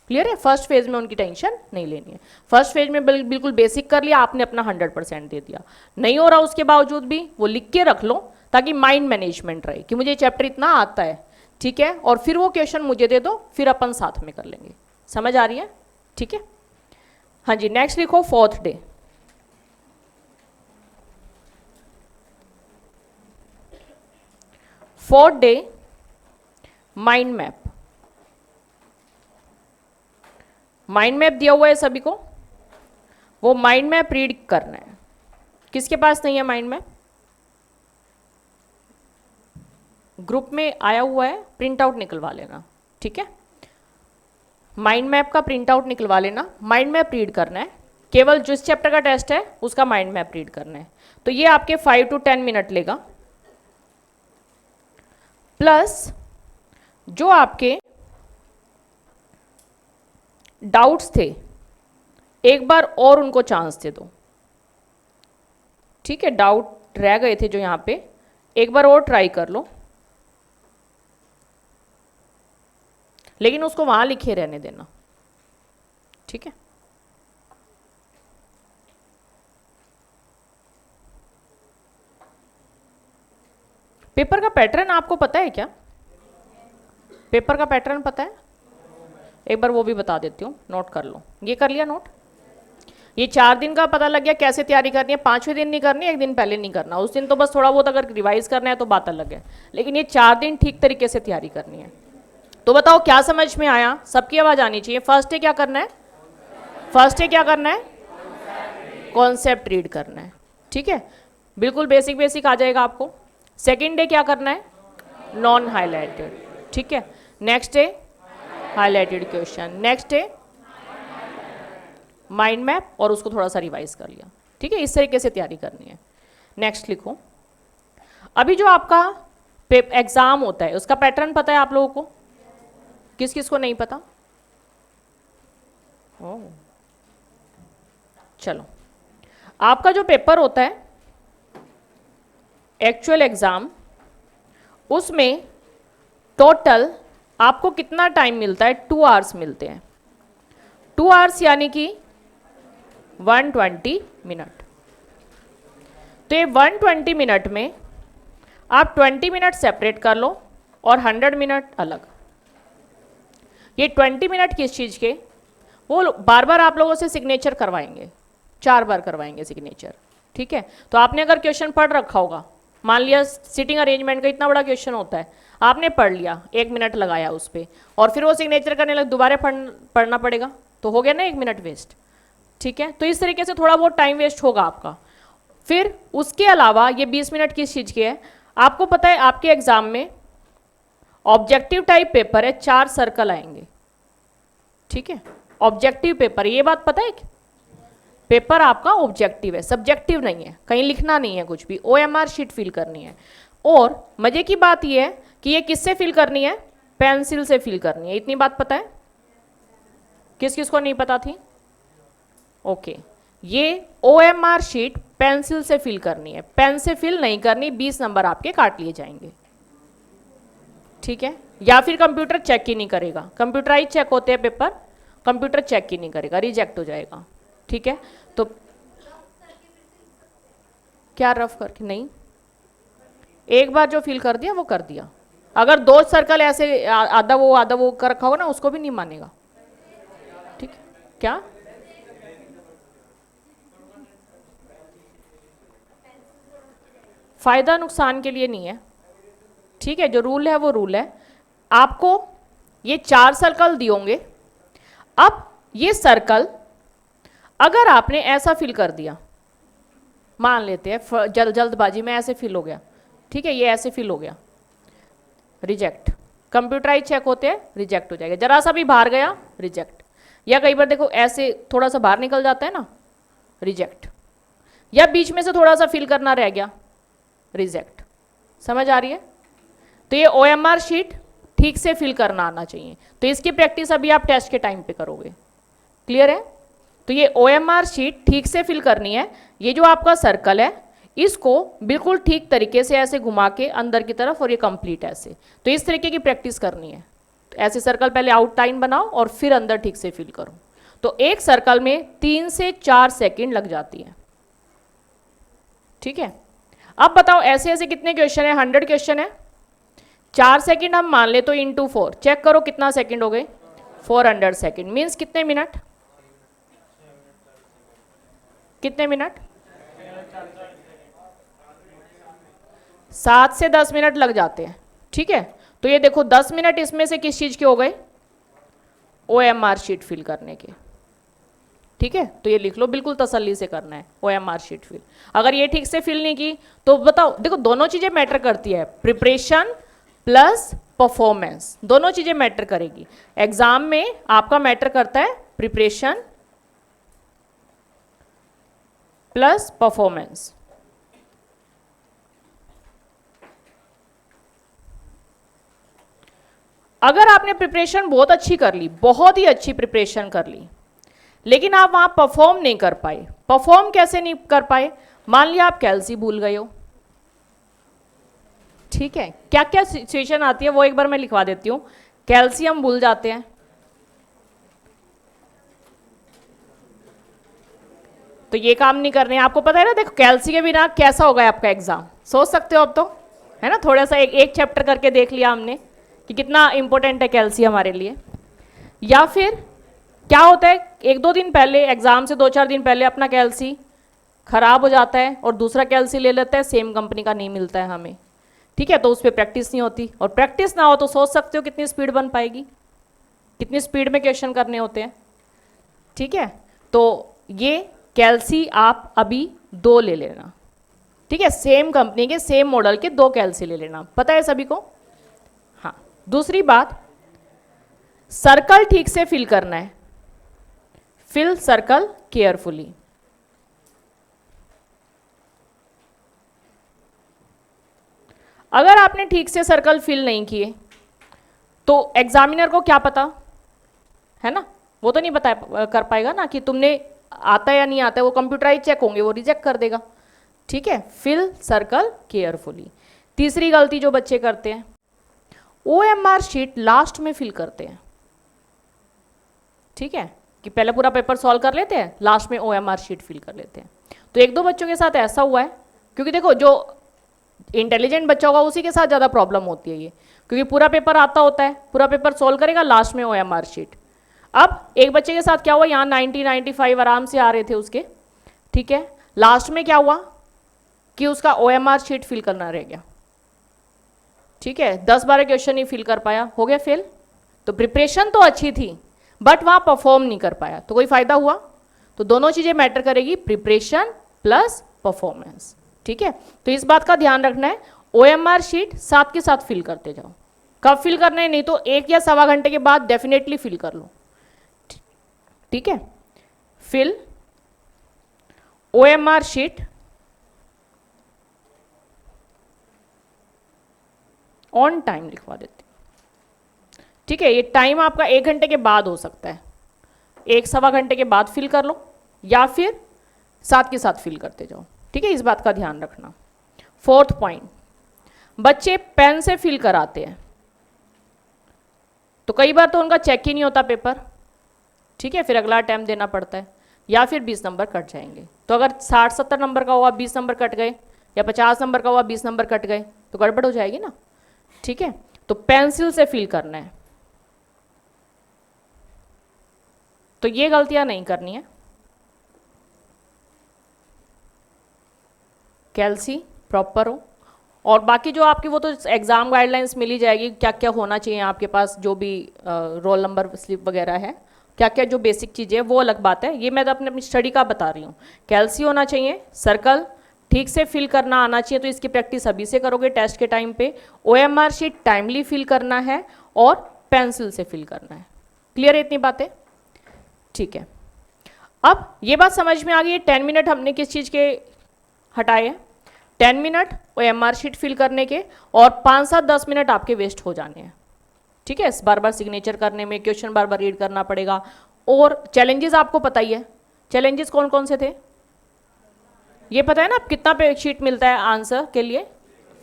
क्लियर है? फर्स्ट फेज में उनकी टेंशन नहीं लेनी है। फर्स्ट फेज में बिल्कुल बेसिक कर लिया आपने, अपना 100% दे दिया। नहीं हो रहा उसके बावजूद भी वो लिख के रख लो, ताकि माइंड मैनेजमेंट रहे कि मुझे चैप्टर इतना आता है, ठीक है? और फिर वो क्वेश्चन मुझे दे दो, फिर अपन साथ में कर लेंगे। समझ आ रही है? ठीक है, हाँ जी। नेक्स्ट लिखो fourth day. Fourth day mind map. Mind map दिया हुआ है सभी को, वो माइंड मैप रीड करना है। किसके पास नहीं है माइंड मैप? ग्रुप में आया हुआ है, प्रिंट आउट निकलवा लेना, ठीक है? माइंड मैप का प्रिंट आउट निकलवा लेना। माइंड मैप रीड करना है, केवल जिस चैप्टर का टेस्ट है उसका माइंड मैप रीड करना है। तो ये आपके 5 to 10 मिनट लेगा, प्लस जो आपके डाउट्स थे एक बार और उनको चांस दे दो, ठीक है? डाउट रह गए थे जो यहाँ पे, एक बार और ट्राई कर लो, लेकिन उसको वहां लिखे रहने देना, ठीक है? पेपर का पैटर्न आपको पता है क्या? पेपर का पैटर्न पता है? एक बार वो भी बता देती हूँ, नोट कर लो। ये कर लिया नोट? ये 4 दिन का पता लग गया कैसे तैयारी करनी है। 5वें दिन नहीं करनी, एक दिन पहले नहीं करना। उस दिन तो बस थोड़ा बहुत अगर रिवाइज करना है तो बात अलग है, लेकिन ये 4 दिन ठीक तरीके से तैयारी करनी है। तो बताओ क्या समझ में आया? सबकी आवाज आनी चाहिए। फर्स्ट डे क्या करना है? फर्स्ट डे क्या करना है? कॉन्सेप्ट रीड करना है, ठीक है? बिल्कुल बेसिक बेसिक आ जाएगा आपको। सेकेंड डे क्या करना है? नॉन हाईलाइटेड, ठीक है? Next day highlighted question, next day mind map और उसको थोड़ा सा रिवाइज कर लिया, ठीक है? इस तरीके से तैयारी करनी है। नेक्स्ट लिखो। अभी जो आपका एग्जाम होता है उसका पैटर्न पता है आप लोगों को? किस किस को नहीं पता? ओह, चलो। आपका जो पेपर होता है एक्चुअल एग्जाम, उसमें टोटल आपको कितना टाइम मिलता है? 2 आवर्स मिलते हैं। 2 आवर्स यानी कि 120 मिनट। तो ये 120 मिनट में आप 20 मिनट सेपरेट कर लो और 100 मिनट अलग। ये 20 मिनट किस चीज़ के? वो बार बार आप लोगों से सिग्नेचर करवाएंगे, 4 बार करवाएंगे सिग्नेचर, ठीक है? तो आपने अगर क्वेश्चन पढ़ रखा होगा, मान लिया सीटिंग अरेंजमेंट का इतना बड़ा क्वेश्चन होता है, आपने पढ़ लिया, 1 मिनट लगाया उस पर, और फिर वो सिग्नेचर करने लग दोबारा पढ़ना पड़ेगा, तो हो गया ना 1 मिनट वेस्ट, ठीक है? तो इस तरीके से थोड़ा बहुत टाइम वेस्ट होगा आपका। फिर उसके अलावा ये 20 मिनट किस चीज़ के है? आपको पता है आपके एग्जाम में ऑब्जेक्टिव टाइप पेपर है, 4 सर्कल आएंगे, ठीक है? ऑब्जेक्टिव पेपर, ये बात पता है? पेपर आपका ऑब्जेक्टिव है, सब्जेक्टिव नहीं है, कहीं लिखना नहीं है कुछ भी, OMR शीट फिल करनी है। और मजे की बात यह है कि ये किससे फिल करनी है? पेंसिल से फिल करनी है। इतनी बात पता है? किस किस को नहीं पता थी? ओके, ये OMR शीट पेंसिल से फिल करनी है, पेन से फिल नहीं करनी, 20 नंबर आपके काट लिए जाएंगे, ठीक है? या फिर कंप्यूटर चेक ही नहीं करेगा, कंप्यूटराइज चेक होते हैं पेपर, कंप्यूटर चेक ही नहीं करेगा, रिजेक्ट हो जाएगा, ठीक है? तो क्या रफ करके? नहीं, एक बार जो फिल कर दिया वो कर दिया। अगर 2 सर्कल ऐसे आधा वो कर रखा होगा ना, उसको भी नहीं मानेगा, ठीक है? क्या फायदा नुकसान के लिए नहीं है, ठीक है? जो रूल है वो रूल है। आपको ये 4 सर्कल दिए होंगे। अब ये सर्कल अगर आपने ऐसा फिल कर दिया, मान लेते हैं जल्दबाजी में ऐसे फिल हो गया, ठीक है, ये ऐसे फिल हो गया, रिजेक्ट। कंप्यूटराइज चेक होते हैं, रिजेक्ट हो जाएगा। जरा सा भी बाहर गया, रिजेक्ट। या कई बार देखो ऐसे थोड़ा सा बाहर निकल जाता है ना, रिजेक्ट। या बीच में से थोड़ा सा फिल करना रह गया, रिजेक्ट। समझ आ रही है? तो ये OMR शीट ठीक से फिल करना आना चाहिए। तो इसकी प्रैक्टिस अभी आप टेस्ट के टाइम पे करोगे। क्लियर है? तो ये OMR शीट ठीक से फिल करनी है। ये जो आपका सर्कल है, इसको बिल्कुल ठीक तरीके से ऐसे घुमा के अंदर की तरफ, और ये कंप्लीट ऐसे। तो इस तरीके की प्रैक्टिस करनी है। तो ऐसे सर्कल पहले आउटलाइन बनाओ और फिर अंदर ठीक से फिल करो। तो एक सर्कल में 3 से 4 सेकंड लग जाती है। ठीक है, अब बताओ ऐसे ऐसे कितने क्वेश्चन है? 100 क्वेश्चन है। 4 सेकंड हम मान ले तो इंटू 4, चेक करो कितना सेकंड हो गए? 400 सेकंड। मीन्स कितने मिनट? कितने मिनट? 7 से 10 मिनट लग जाते हैं। ठीक है, तो ये देखो 10 मिनट इसमें से किस चीज के हो गए? OMR शीट फिल करने के। ठीक है, तो ये लिख लो, बिल्कुल तसल्ली से करना है OMR शीट फिल। अगर ये ठीक से फिल नहीं की तो बताओ, देखो दोनों चीजें मैटर करती है, प्रिपरेशन प्लस परफॉर्मेंस, दोनों चीजें मैटर करेगी। एग्जाम में आपका मैटर करता है प्रिपरेशन प्लस परफॉर्मेंस। अगर आपने प्रिपरेशन बहुत अच्छी कर ली, बहुत ही अच्छी प्रिपरेशन कर ली, लेकिन आप वहां परफॉर्म नहीं कर पाए। परफॉर्म कैसे नहीं कर पाए? मान लिया आप कैल्सी भूल गए हो। ठीक है, क्या क्या सिचुएशन आती है वो एक बार मैं लिखवा देती हूं। कैल्शियम भूल जाते हैं, तो ये काम नहीं करने। आपको पता है ना, देखो कैल्सी के बिना कैसा होगा आपका एग्जाम, सोच सकते हो अब तो, है ना। थोड़ा सा एक चैप्टर करके देख लिया हमने कि कितना इंपॉर्टेंट है कैल्सी हमारे लिए। या फिर क्या होता है, 1-2 दिन पहले एग्जाम से 2-4 दिन पहले अपना कैल्सी खराब हो जाता है और दूसरा कैल्सी ले लेते हैं, सेम कंपनी का नहीं मिलता है हमें। ठीक है, तो उस पर प्रैक्टिस नहीं होती, और प्रैक्टिस ना हो तो सोच सकते हो कितनी स्पीड बन पाएगी, कितनी स्पीड में क्वेश्चन करने होते हैं। ठीक है, तो ये कैल्सी आप अभी 2 ले लेना। ठीक है, सेम कंपनी के सेम मॉडल के 2 कैल्सी ले लेना, पता है सभी को। हाँ, दूसरी बात, सर्कल ठीक से फिल करना है। Fill circle carefully. अगर आपने ठीक से सर्कल फिल नहीं किए तो एग्जामिनर को क्या पता, है ना, वो तो नहीं बता कर पाएगा ना कि तुमने आता है या नहीं आता है। वो कंप्यूटराइज चेक होंगे, वो रिजेक्ट कर देगा। ठीक है, फिल सर्कल केयरफुली। तीसरी गलती जो बच्चे करते हैं, OMR शीट लास्ट में फिल करते हैं। ठीक है, कि पहले पूरा पेपर सॉल्व कर लेते हैं, लास्ट में OMR शीट फिल कर लेते हैं। तो 1-2 बच्चों के साथ ऐसा हुआ है, क्योंकि देखो जो इंटेलिजेंट बच्चा होगा उसी के साथ ज़्यादा प्रॉब्लम होती है ये, क्योंकि पूरा पेपर आता होता है, पूरा पेपर सॉल्व करेगा, लास्ट में OMR शीट। अब एक बच्चे के साथ क्या हुआ, यहाँ 90-95 आराम से आ रहे थे उसके। ठीक है, लास्ट में क्या हुआ कि उसका OMR शीट फिल करना रह गया। ठीक है, 10-12 क्वेश्चन ही फिल कर पाया, हो गया फेल। तो प्रिपरेशन तो अच्छी थी बट वहाँ परफॉर्म नहीं कर पाया, तो कोई फायदा हुआ? तो दोनों चीज़ें मैटर करेगी, प्रिपरेशन प्लस परफॉर्मेंस। ठीक है, तो इस बात का ध्यान रखना है, OMR शीट साथ के साथ फिल करते जाओ। कब फिल करना है? नहीं तो 1 या सवा घंटे के बाद डेफिनेटली फिल कर लो। ठीक है, fill OMR sheet on time लिखवा देते। ठीक है, ये टाइम आपका 1 घंटे के बाद हो सकता है, 1-सवा घंटे के बाद फिल कर लो, या फिर साथ के साथ फिल करते जाओ। ठीक है, इस बात का ध्यान रखना। 4th पॉइंट, बच्चे पेन से फिल कराते हैं, तो कई बार तो उनका चेक ही नहीं होता पेपर। ठीक है, फिर अगला अटैम्प्ट देना पड़ता है, या फिर 20 नंबर कट जाएंगे। तो अगर 60-70 नंबर का हुआ, 20 नंबर कट गए, या 50 नंबर का हुआ, 20 नंबर कट गए, तो गड़बड़ हो जाएगी ना। ठीक है, तो पेंसिल से फिल करना है, तो ये गलतियां नहीं करनी है। कैल्सी प्रॉपर हो, और बाकी जो आपकी वो तो एग्ज़ाम गाइडलाइंस मिल ही जाएगी, क्या क्या होना चाहिए आपके पास, जो भी रोल नंबर स्लिप वगैरह है क्या क्या जो बेसिक चीज़ें हैं वो अलग बात है, ये मैं तो अपनी स्टडी का बता रही हूँ। कैल्सी होना चाहिए, सर्कल ठीक से फिल करना आना चाहिए, तो इसकी प्रैक्टिस अभी से करोगे टेस्ट के टाइम पे। ओएमआर शीट टाइमली फिल करना है और पेंसिल से फिल करना है। क्लियर है इतनी बातें? ठीक है, अब ये बात समझ में आ गई है 10 मिनट हमने किस चीज़ के हटाए हैं? 10 मिनट ओएमआर शीट फिल करने के, और 5-7-10 मिनट आपके वेस्ट हो जाने हैं। ठीक है, बार बार सिग्नेचर करने में, क्वेश्चन बार बार रीड करना पड़ेगा। और चैलेंजेस आपको पता ही है, चैलेंजेस कौन कौन से थे ये पता है ना? आप कितना पे शीट मिलता है आंसर के लिए?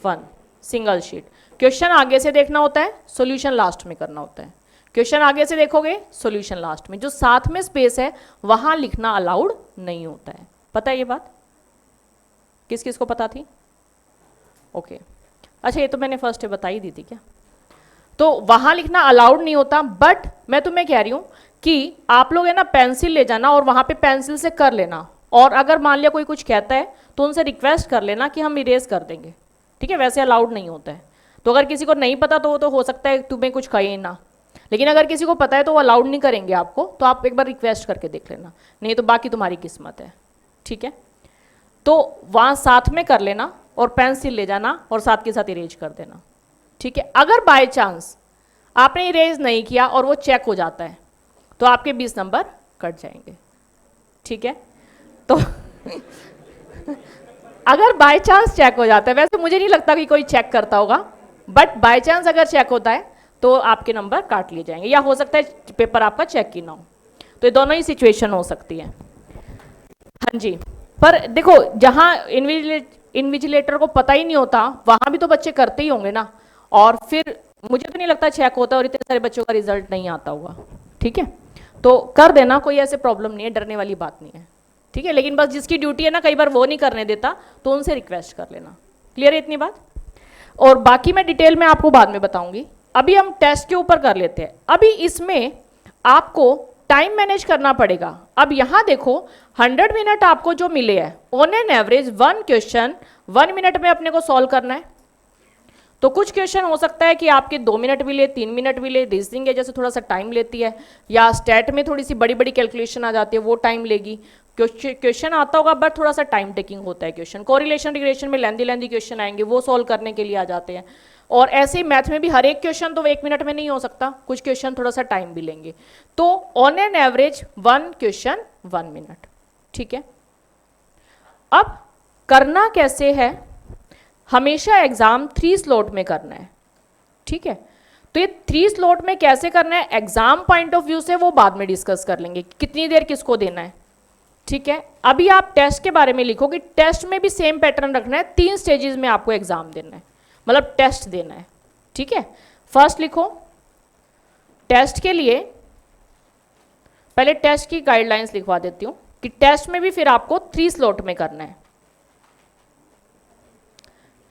1 सिंगल शीट। क्वेश्चन आगे से देखना होता है, सॉल्यूशन लास्ट में करना होता है। क्वेश्चन आगे से देखोगे, सॉल्यूशन लास्ट में। जो साथ में स्पेस है वहां लिखना अलाउड नहीं होता है। पता है ये बात? किस किस को पता थी? ओके, अच्छा ये तो मैंने फर्स्ट बता ही दी थी क्या? तो वहां लिखना अलाउड नहीं होता, बट मैं तुम्हें कह रही हूं कि आप लोग है ना पेंसिल ले जाना और वहां पे पेंसिल से कर लेना, और अगर मान लिया कोई कुछ कहता है तो उनसे रिक्वेस्ट कर लेना कि हम इरेज कर देंगे। ठीक है, वैसे अलाउड नहीं होता है। तो अगर किसी को नहीं पता तो वो तो हो सकता है तुम्हें कुछ कहे ना, लेकिन अगर किसी को पता है तो वो अलाउड नहीं करेंगे आपको, तो आप एक बार रिक्वेस्ट करके देख लेना, नहीं तो बाकी तुम्हारी किस्मत है। ठीक है, तो वहाँ साथ में कर लेना और पेंसिल ले जाना और साथ के साथ इरेज कर देना। ठीक है, अगर बाय चांस आपने इरेज नहीं किया और वो चेक हो जाता है तो आपके 20 नंबर कट जाएंगे। ठीक है, तो अगर बाय चांस चेक हो जाता है, वैसे मुझे नहीं लगता कि कोई चेक करता होगा, बट बाय चांस अगर चेक होता है तो आपके नंबर काट लिए जाएंगे, या हो सकता है पेपर आपका चेक ही ना हो। तो ये दोनों ही सिचुएशन हो सकती है। हाँ जी, पर देखो जहाँ इन्विजिलेटर को पता ही नहीं होता वहां भी तो बच्चे करते ही होंगे ना, और फिर मुझे तो नहीं लगता चेक होता और इतने सारे बच्चों का रिजल्ट नहीं आता होगा। ठीक है, तो कर देना, कोई ऐसे प्रॉब्लम नहीं है, डरने वाली बात नहीं है। ठीक है, लेकिन बस जिसकी ड्यूटी है ना कई बार वो नहीं करने देता, तो उनसे रिक्वेस्ट कर लेना। क्लियर है इतनी बात? और बाकी मैं डिटेल में आपको बाद में बताऊंगी, अभी हम टेस्ट के ऊपर कर लेते हैं। अभी इसमें आपको टाइम मैनेज करना पड़ेगा। अब यहां देखो 100 मिनट आपको जो मिले हैं, on an average 1 question 1 minute में अपने को सॉल्व करना है। तो कुछ क्वेश्चन हो सकता है कि आपके 2 मिनट भी ले, 3 मिनट भी ले, रीजनिंग है जैसे थोड़ा सा टाइम लेती है, या स्टैट में थोड़ी सी बड़ी बड़ी कैलकुलेशन आ जाती है वो टाइम लेगी। क्वेश्चन आता होगा बट थोड़ा सा टाइम टेकिंग होता है क्वेश्चन। कोरिलेशन रिग्रेशन में लेंदी क्वेश्चन आएंगे, वो सॉल्व करने के लिए आ जाते हैं। और ऐसे ही मैथ में भी हर एक क्वेश्चन तो 1 मिनट में नहीं हो सकता, कुछ क्वेश्चन थोड़ा सा टाइम भी लेंगे। तो on an average 1 question 1 minute. ठीक है, अब करना कैसे है? हमेशा एग्जाम 3 स्लॉट में करना है। ठीक है, तो ये 3 स्लॉट में कैसे करना है एग्जाम पॉइंट ऑफ व्यू से वो बाद में डिस्कस कर लेंगे, कितनी देर किसको देना है। ठीक है, अभी आप टेस्ट के बारे में लिखो कि टेस्ट में भी सेम पैटर्न रखना है, 3 स्टेजेस में आपको एग्जाम देना है, मतलब टेस्ट देना है। ठीक है, फर्स्ट लिखो टेस्ट के लिए, पहले टेस्ट की गाइडलाइंस लिखवा देती हूं कि टेस्ट में भी फिर आपको 3 स्लॉट में करना है।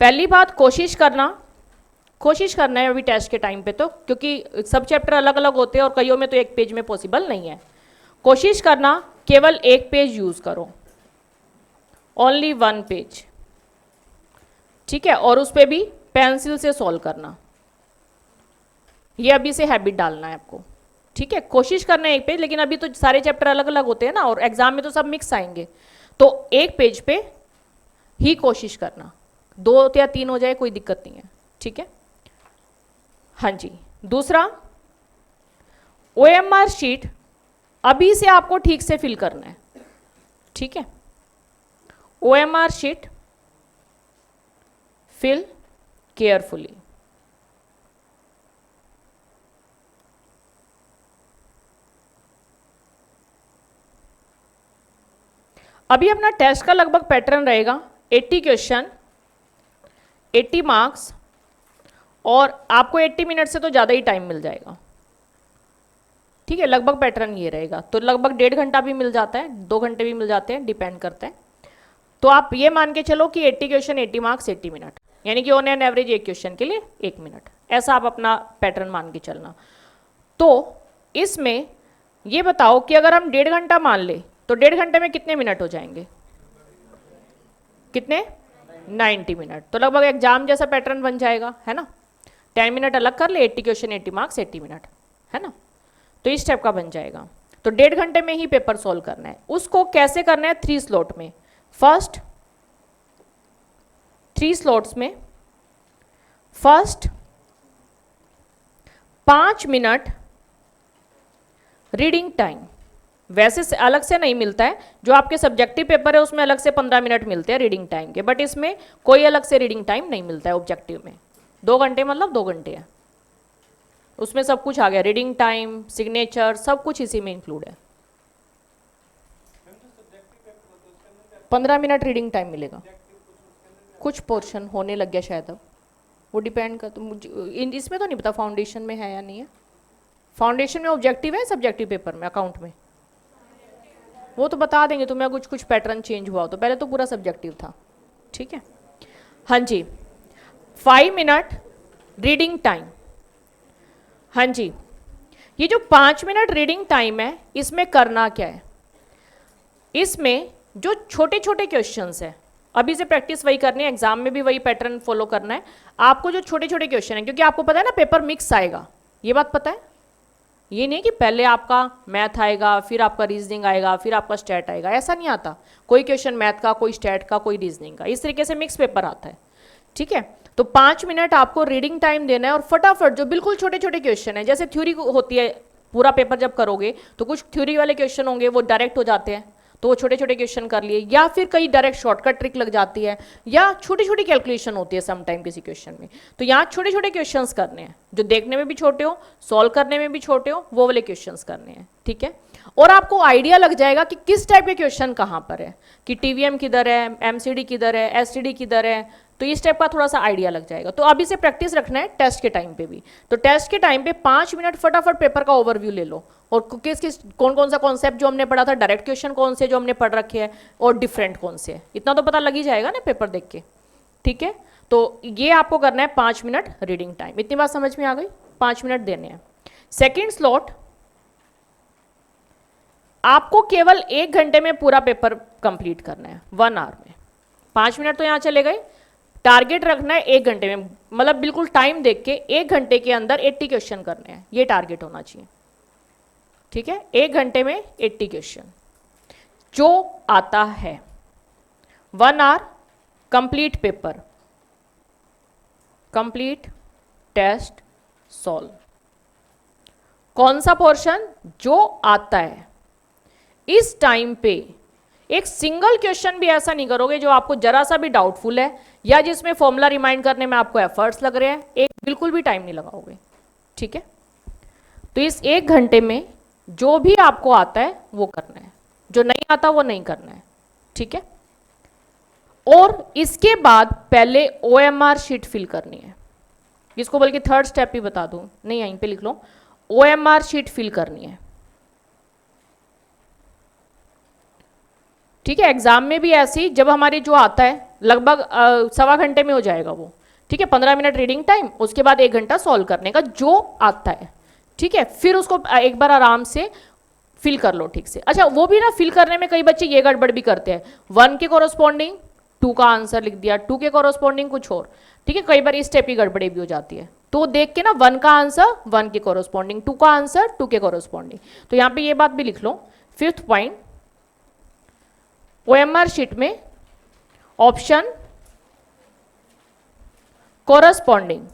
पहली बात कोशिश करना है अभी टेस्ट के टाइम पे, तो क्योंकि सब चैप्टर अलग अलग होते हैं और कईयों में तो एक पेज में पॉसिबल नहीं है। कोशिश करना केवल एक पेज यूज करो, ओनली 1 पेज। ठीक है, और उस पर भी पेंसिल से सॉल्व करना, ये अभी से हैबिट डालना है आपको। ठीक है, कोशिश करना है एक पेज, लेकिन अभी तो सारे चैप्टर अलग अलग होते हैं ना, और एग्जाम में तो सब मिक्स आएंगे, तो एक पेज पे ही कोशिश करना, 2 या 3 हो जाए कोई दिक्कत नहीं है। ठीक है, हाँ जी। दूसरा, ओएमआर शीट अभी से आपको ठीक से फिल करना है। ठीक है, ओएमआर शीट फिल केयरफुली। अभी अपना टेस्ट का लगभग पैटर्न रहेगा 80 क्वेश्चन 80 मार्क्स, और आपको 80 मिनट से तो ज़्यादा ही टाइम मिल जाएगा। ठीक है, लगभग पैटर्न ये रहेगा, तो लगभग 1.5 घंटा भी मिल जाता है, 2 घंटे भी मिल जाते हैं, डिपेंड करता है। तो आप ये मान के चलो कि 80 क्वेश्चन 80 मार्क्स 80 मिनट, यानी कि ऑन एन एवरेज एक क्वेश्चन के लिए 1 मिनट, ऐसा आप अपना पैटर्न मान के चलना। तो इसमें ये बताओ कि अगर हम 1.5 घंटा मान ले तो 1.5 घंटे में कितने मिनट हो जाएंगे? कितने? 90 मिनट। तो लगभग एग्जाम जैसा पैटर्न बन जाएगा, है ना। 10 मिनट अलग कर ले, 80 क्वेश्चन 80 मार्क्स 80 मिनट, है ना। तो इस टाइप का बन जाएगा। तो 1.5 घंटे में ही पेपर सॉल्व करना है। उसको कैसे करना है? 3 स्लॉट में। फर्स्ट 3 स्लॉट्स में फर्स्ट 5 मिनट रीडिंग टाइम, वैसे से अलग से नहीं मिलता है, जो आपके सब्जेक्टिव पेपर है उसमें अलग से 15 मिनट मिलते हैं रीडिंग टाइम के, बट इसमें कोई अलग से रीडिंग टाइम नहीं मिलता है ऑब्जेक्टिव में। 2 घंटे मतलब 2 घंटे है, उसमें सब कुछ आ गया, रीडिंग टाइम, सिग्नेचर, सब कुछ इसी में इंक्लूड है। 15 मिनट रीडिंग टाइम मिलेगा, कुछ पोर्शन होने लग गया शायद अब, वो डिपेंड कर, तो मुझे इसमें तो नहीं पता फाउंडेशन में है या नहीं है। फाउंडेशन में ऑब्जेक्टिव है, सब्जेक्टिव पेपर में, अकाउंट में वो तो बता देंगे तुम्हें, कुछ कुछ पैटर्न चेंज हुआ हो, तो पहले तो पूरा सब्जेक्टिव था। ठीक है, हाँ जी। 5 मिनट रीडिंग टाइम, हाँ जी। ये जो 5 मिनट रीडिंग टाइम है, इसमें करना क्या है? इसमें जो छोटे छोटे क्वेश्चंस है, अभी से प्रैक्टिस वही करनी है, एग्जाम में भी वही पैटर्न फॉलो करना है आपको। जो छोटे छोटे क्वेश्चन है, क्योंकि आपको पता है ना पेपर मिक्स आएगा, ये बात पता है। ये नहीं कि पहले आपका मैथ आएगा, फिर आपका रीजनिंग आएगा, फिर आपका स्टैट आएगा, ऐसा नहीं आता। कोई क्वेश्चन मैथ का, कोई स्टैट का, कोई रीजनिंग का, इस तरीके से मिक्स पेपर आता है। ठीक है, तो 5 मिनट आपको रीडिंग टाइम देना है, और फटाफट जो बिल्कुल छोटे छोटे क्वेश्चन है, जैसे थ्योरी होती है, पूरा पेपर जब करोगे तो कुछ थ्योरी वाले क्वेश्चन होंगे वो डायरेक्ट हो जाते हैं, तो वो छोटे छोटे क्वेश्चन कर लिए, या फिर कई डायरेक्ट शॉर्टकट ट्रिक लग जाती है, या छोटी छोटी कैलकुलेशन होती है समटाइम किसी क्वेश्चन में। तो यहाँ छोटे छोटे क्वेश्चंस करने हैं, जो देखने में भी छोटे हो, सॉल्व करने में भी छोटे हो, वो वाले क्वेश्चंस करने हैं। ठीक है, और आपको आइडिया लग जाएगा कि किस टाइप के क्वेश्चन कहाँ पर है, कि टीवीएम किधर है, एमसीडी किधर है, एसटीडी किधर है, तो इस टाइप का थोड़ा सा आइडिया लग जाएगा। तो अभी से प्रैक्टिस रखना है टेस्ट के टाइम पे भी। तो टेस्ट के टाइम पे 5 मिनट फटाफट पेपर का ओवरव्यू ले लो, और किस किस कौन कौन सा कॉन्सेप्ट जो हमने पढ़ा था, डायरेक्ट क्वेश्चन कौन से जो हमने पढ़ रखे हैं, और डिफरेंट कौन से, इतना तो पता लग ही जाएगा ना पेपर देख के। ठीक है, तो ये आपको करना है 5 मिनट रीडिंग टाइम। इतनी बात समझ में आ गई? 5 मिनट देने हैं। सेकेंड स्लॉट, आपको केवल 1 घंटे में पूरा पेपर कंप्लीट करना है, 1 आवर में। 5 मिनट तो यहाँ चले गए, टारगेट रखना है 1 घंटे में, मतलब बिल्कुल टाइम देख के 1 घंटे के अंदर 80 क्वेश्चन करने हैं, ये टारगेट होना चाहिए। ठीक है, 1 घंटे में 80 क्वेश्चन जो आता है, 1 hour complete paper, complete test solve. कौन सा पोर्शन? जो आता है। इस टाइम पे एक सिंगल क्वेश्चन भी ऐसा नहीं करोगे जो आपको जरा सा भी डाउटफुल है, या जिसमें फॉर्मूला रिमाइंड करने में आपको एफर्ट्स लग रहे हैं, एक बिल्कुल भी टाइम नहीं लगाओगे। ठीक है, तो इस 1 घंटे में जो भी आपको आता है वो करना है, जो नहीं आता वो नहीं करना है। ठीक है, और इसके बाद पहले OMR शीट फिल करनी है, इसको बल्कि थर्ड स्टेप ही बता दूं, नहीं यहीं पे लिख लो, OMR शीट फिल करनी है। ठीक है, एग्जाम में भी ऐसी, जब हमारी जो आता है लगभग 1.25 घंटे में हो जाएगा वो। ठीक है, 15 मिनट रीडिंग टाइम, उसके बाद 1 घंटा सॉल्व करने का जो आता है। ठीक है, फिर उसको एक बार आराम से फिल कर लो ठीक से। अच्छा, वो भी ना फिल करने में कई बच्चे ये गड़बड़ भी करते हैं, 1 के कॉरस्पॉन्डिंग 2 का आंसर लिख दिया, 2 के कॉरस्पॉन्डिंग कुछ और। ठीक है, कई बार इस टाइप की गड़बड़ी भी हो जाती है, तो देख के ना 1 का आंसर 1 के कॉरस्पॉन्डिंग, 2 का आंसर 2 के कॉरस्पॉन्डिंग। तो यहाँ पे ये बात भी लिख लो। 5th पॉइंट, OMR शीट में ऑप्शन कॉरस्पॉन्डिंग।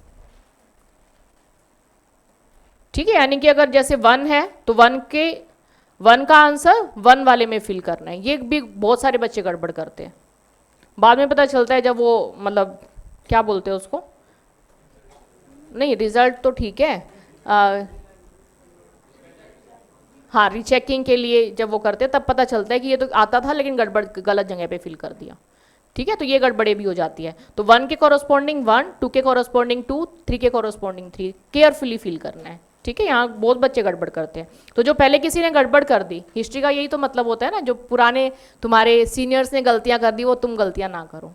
ठीक है, यानी कि अगर जैसे 1 है तो 1 का आंसर 1 वाले में फिल करना है। ये भी बहुत सारे बच्चे गड़बड़ करते हैं, बाद में पता चलता है जब वो, मतलब क्या बोलते हैं उसको, नहीं रिजल्ट तो ठीक है, हाँ रीचेकिंग के लिए जब वो करते हैं तब पता चलता है कि ये तो आता था लेकिन गड़बड़ गलत जगह पे फिल कर दिया। ठीक है, तो ये गड़बड़े भी हो जाती है। तो 1 के कॉरस्पॉन्डिंग 1, 2 के कॉरस्पॉन्डिंग 2, 3 के कॉरस्पॉन्डिंग 3, केयरफुली फिल करना है। ठीक है, यहाँ बहुत बच्चे गड़बड़ करते हैं। तो जो पहले किसी ने गड़बड़ कर दी, हिस्ट्री का यही तो मतलब होता है ना, जो पुराने तुम्हारे सीनियर्स ने गलतियाँ कर दी वो तुम गलतियाँ ना करो।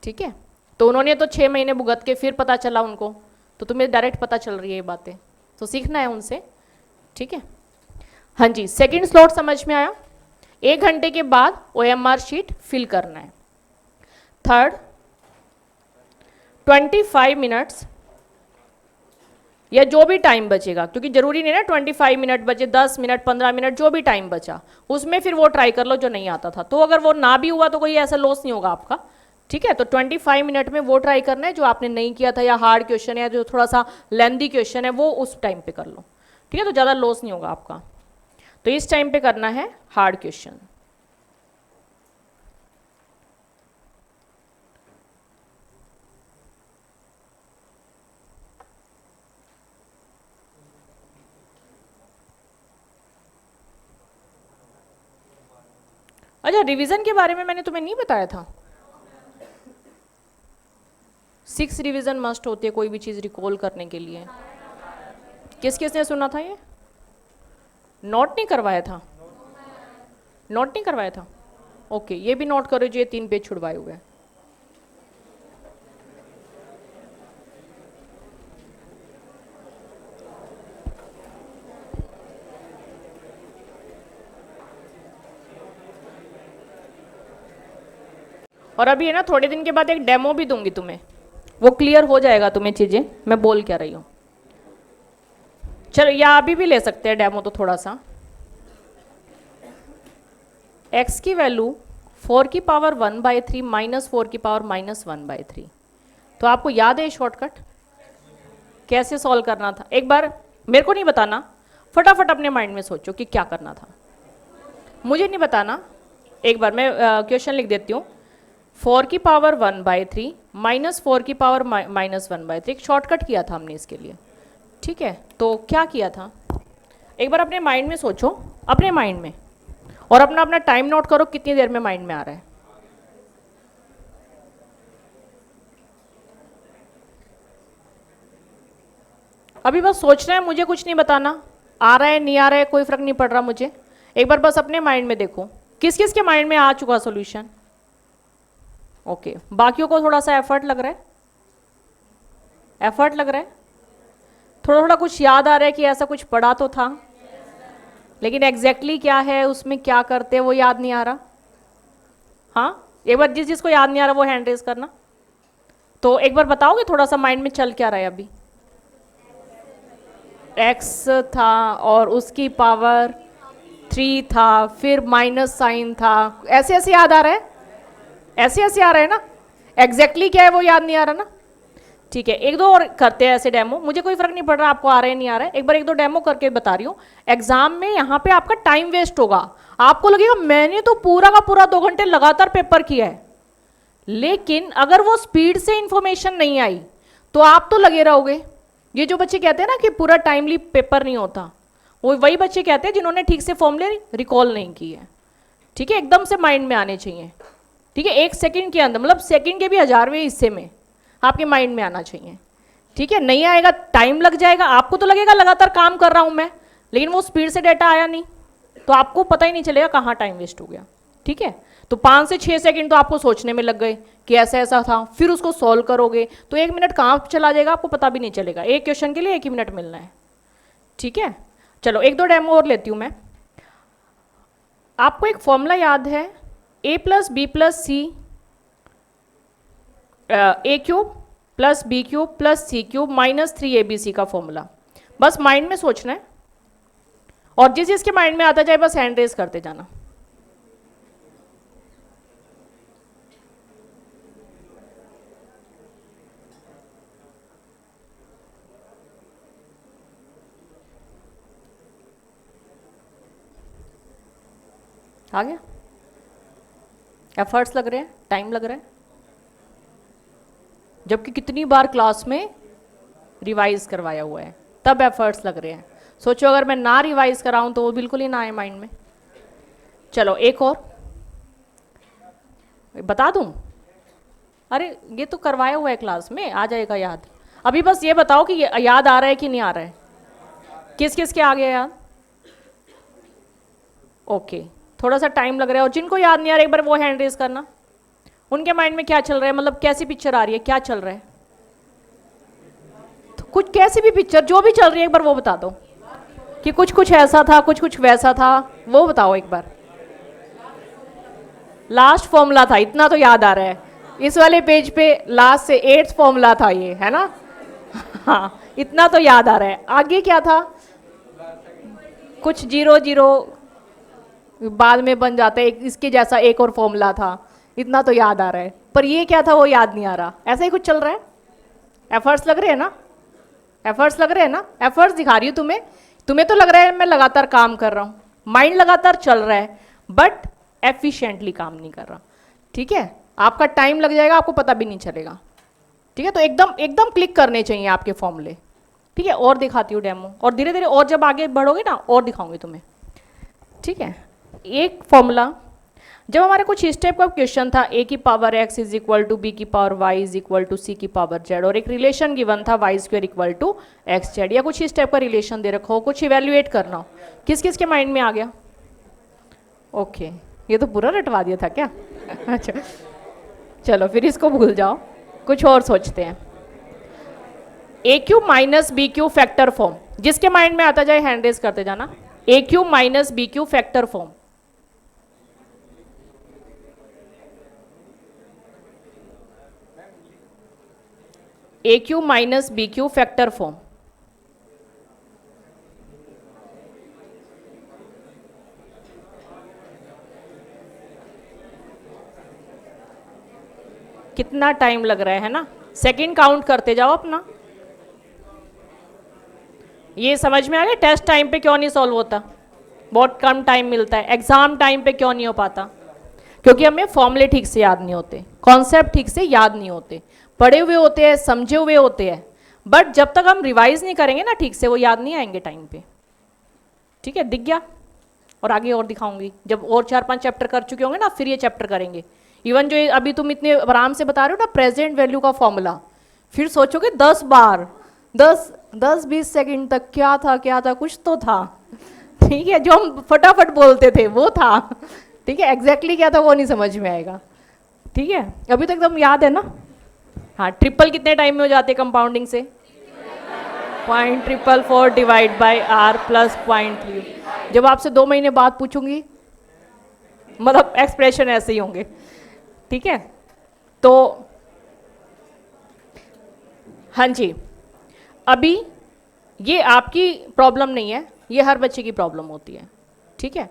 ठीक है, तो उन्होंने तो 6 महीने भुगत के फिर पता चला उनको, तो तुम्हें डायरेक्ट पता चल रही है ये बातें, तो सीखना है उनसे। ठीक है, हाँ जी, सेकंड स्लॉट समझ में आया। 1 घंटे के बाद OMR शीट फिल करना है। थर्ड, 25 मिनट्स या जो भी टाइम बचेगा, क्योंकि जरूरी नहीं ना 25 मिनट बचे, 10 मिनट, 15 मिनट, जो भी टाइम बचा उसमें फिर वो ट्राई कर लो जो नहीं आता था। तो अगर वो ना भी हुआ तो कोई ऐसा लॉस नहीं होगा आपका, ठीक है। तो 25 मिनट में वो ट्राई करना है जो आपने नहीं किया था, या हार्ड क्वेश्चन है, जो थोड़ा सा लेंदी क्वेश्चन है, वो उस टाइम पे कर लो, ठीक है। तो ज़्यादा लॉस नहीं होगा आपका। तो इस टाइम पे करना है हार्ड क्वेश्चन। अच्छा, रिवीजन के बारे में मैंने तुम्हें नहीं बताया था। 6 रिवीजन मस्ट होती है कोई भी चीज़ रिकॉल करने के लिए। किस किसने सुना था ये? नोट नहीं करवाया था? नोट नहीं करवाया था? ओके, ये भी नोट करो जो ये 3 पेज छुड़वाए हुए हैं। और अभी है ना, थोड़े दिन के बाद एक डेमो भी दूंगी तुम्हें, वो क्लियर हो जाएगा तुम्हें चीज़ें मैं बोल क्या रही हूँ। चलो, या अभी भी ले सकते हैं डेमो। तो थोड़ा सा x की वैल्यू 4 की पावर 1/3 माइनस 4 की पावर माइनस 1/3। तो आपको याद है शॉर्टकट कैसे सॉल्व करना था? एक बार मेरे को नहीं बताना, फटाफट अपने माइंड में सोचो कि क्या करना था। मुझे नहीं बताना, एक बार मैं क्वेश्चन लिख देती हूँ। 4 की पावर 1/3 माइनस 4 की पावर माइनस 1/3। शॉर्टकट किया था हमने इसके लिए, ठीक है। तो क्या किया था एक बार अपने माइंड में सोचो, अपने माइंड में, और अपना अपना टाइम नोट करो कितनी देर में माइंड में आ रहा है। अभी बस सोचना है, मुझे कुछ नहीं बताना, आ रहा है नहीं आ रहा है कोई फर्क नहीं पड़ रहा मुझे। एक बार बस अपने माइंड में देखो किस किस के माइंड में आ चुका सॉल्यूशन। ओके, बाकियों को थोड़ा सा एफर्ट लग रहा है, एफर्ट लग रहा है, थोड़ा थोड़ा कुछ याद आ रहा है कि ऐसा कुछ पढ़ा तो था, लेकिन एग्जैक्टली क्या है उसमें क्या करते हैं वो याद नहीं आ रहा। हाँ, एक बार जिस जिसको याद नहीं आ रहा वो हैंड रेज करना। तो एक बार बताओगे थोड़ा सा माइंड में चल क्या रहा है अभी? x था और उसकी पावर 3 था, फिर माइनस साइन था, ऐसे ऐसे याद आ रहा है, ऐसे ऐसे आ रहा है ना। एग्जैक्टली क्या है वो याद नहीं आ रहा ना, ठीक है। एक दो और करते हैं ऐसे डेमो, मुझे कोई फर्क नहीं पड़ रहा आपको आ रहा है नहीं आ रहा है। एक बार एक दो डेमो करके बता रही हूँ। एग्जाम में यहाँ पे आपका टाइम वेस्ट होगा, आपको लगेगा मैंने तो पूरा का पूरा 2 घंटे लगातार पेपर किया है, लेकिन अगर वो स्पीड से इंफॉर्मेशन नहीं आई तो आप तो लगे रहोगे। ये जो बच्चे कहते हैं ना कि पूरा टाइमली पेपर नहीं होता, वो वही बच्चे कहते हैं जिन्होंने ठीक से फॉर्मूले रिकॉल नहीं किए, ठीक है। एकदम से माइंड में आने चाहिए, ठीक है। 1 सेकंड के अंदर, मतलब सेकंड के भी 1000वें हिस्से में आपके माइंड में आना चाहिए, ठीक है। नहीं आएगा, टाइम लग जाएगा, आपको तो लगेगा लगातार काम कर रहा हूं मैं, लेकिन वो स्पीड से डेटा आया नहीं तो आपको पता ही नहीं चलेगा कहाँ टाइम वेस्ट हो गया, ठीक है। तो 5 से 6 सेकंड तो आपको सोचने में लग गए कि ऐसा ऐसा था, फिर उसको सॉल्व करोगे तो 1 मिनट कहाँ चला जाएगा आपको पता भी नहीं चलेगा। एक क्वेश्चन के लिए 1 ही मिनट मिलना है, ठीक है। चलो, एक दो डेमो और लेती हूँ मैं। आपको एक फॉर्मूला याद है, a + b + c a³ + b³ + c³ - 3abc का फॉर्मूला। बस माइंड में सोचना है, और जिस जिसके माइंड में आता जाए बस हैंड रेज करते जाना। आ गया? एफर्ट्स लग रहे हैं, टाइम लग रहा है, जबकि कितनी बार क्लास में रिवाइज करवाया हुआ है, तब एफर्ट्स लग रहे हैं। सोचो अगर मैं ना रिवाइज कराऊं तो वो बिल्कुल ही ना आए माइंड में। चलो एक और बता दूं, अरे ये तो करवाया हुआ है क्लास में, आ जाएगा याद। अभी बस ये बताओ कि ये याद आ रहा है कि नहीं आ रहा है, किस किस के आ गया याद? ओके, थोड़ा सा टाइम लग रहा है, और जिनको याद नहीं आ रहा एक बार वो हैंड रेज करना, उनके माइंड में क्या चल रहा है, मतलब कैसी पिक्चर आ रही है, क्या चल रहा है। तो कुछ कैसी भी पिक्चर जो भी चल रही है एक बार वो बता दो, कि कुछ कुछ ऐसा था, कुछ कुछ वैसा था, वो बताओ एक बार। लास्ट फॉर्मूला था, इतना तो याद आ रहा है, इस वाले पेज पे लास्ट से 8th फॉर्मूला था ये, है ना। हाँ, इतना तो याद आ रहा है। आगे क्या था, कुछ जीरो जीरो बाद में बन जाता है, इसके जैसा एक और फॉर्मूला था, इतना तो याद आ रहा है, पर ये क्या था वो याद नहीं आ रहा। ऐसा ही कुछ चल रहा है। एफर्ट्स लग रहे हैं ना, एफर्ट्स लग रहे हैं ना, एफर्ट्स दिखा रही हूँ तुम्हें। तुम्हें तो लग रहा है मैं लगातार काम कर रहा हूँ, माइंड लगातार चल रहा है, बट एफिशिएंटली काम नहीं कर रहा। ठीक है, आपका टाइम लग जाएगा, आपको पता भी नहीं चलेगा। ठीक है, तो एकदम एकदम क्लिक करने चाहिए आपके फॉर्मूले। ठीक है, और दिखाती हूँ डेमो, और धीरे धीरे और जब आगे बढ़ोगे ना और दिखाऊंगी तुम्हें। ठीक है, एक फॉर्मूला, जब हमारे कुछ इस टाइप का क्वेश्चन था, a की power x is equal to b की power y is equal to c की पावर z, और एक रिलेशन गिवन था y square equal to x z, या कुछ इस टाइप का रिलेशन दे रखा हो, कुछ इवेल्युएट करना हो, किस किस के माइंड में आ गया? ओके, ये तो पूरा रटवा दिया था क्या? अच्छा चलो फिर इसको भूल जाओ, कुछ और सोचते हैं। A cube minus b cube factor form, जिसके माइंड में आता जाए हैंड रेज करते जाना। A cube minus b cube factor form, a cube minus b cube factor form. कितना टाइम लग रहा है ना, सेकंड काउंट करते जाओ अपना। ये समझ में आ गया टेस्ट टाइम पे क्यों नहीं सॉल्व होता, बहुत कम टाइम मिलता है। एग्जाम टाइम पे क्यों नहीं हो पाता? क्योंकि हमें फॉर्मूले ठीक से याद नहीं होते, कॉन्सेप्ट ठीक से याद नहीं होते, पढ़े हुए होते हैं, समझे हुए होते हैं, बट जब तक हम रिवाइज नहीं करेंगे ना ठीक से, वो याद नहीं आएंगे टाइम पे। ठीक है, दिख गया? और आगे और दिखाऊंगी, जब और 4-5 चैप्टर कर चुके होंगे ना फिर ये चैप्टर करेंगे। इवन जो अभी तुम इतने आराम से बता रहे हो ना प्रेजेंट वैल्यू का फॉर्मूला, फिर सोचोगे 10 बार, 10-20 सेकंड तक क्या था क्या था, कुछ तो था। ठीक है, जो हम फटाफट बोलते थे वो था। ठीक है, एग्जैक्टली क्या था वो नहीं समझ में आएगा। ठीक है, अभी तक एकदम याद है ना? हाँ, ट्रिपल कितने टाइम में हो जाते कंपाउंडिंग से? 0.444 डिवाइड बाई आर प्लस 0.3। जब आपसे 2 महीने बाद पूछूंगी, मतलब एक्सप्रेशन ऐसे ही होंगे। ठीक है, तो हाँ जी, अभी ये आपकी प्रॉब्लम नहीं है, ये हर बच्चे की प्रॉब्लम होती है। ठीक है,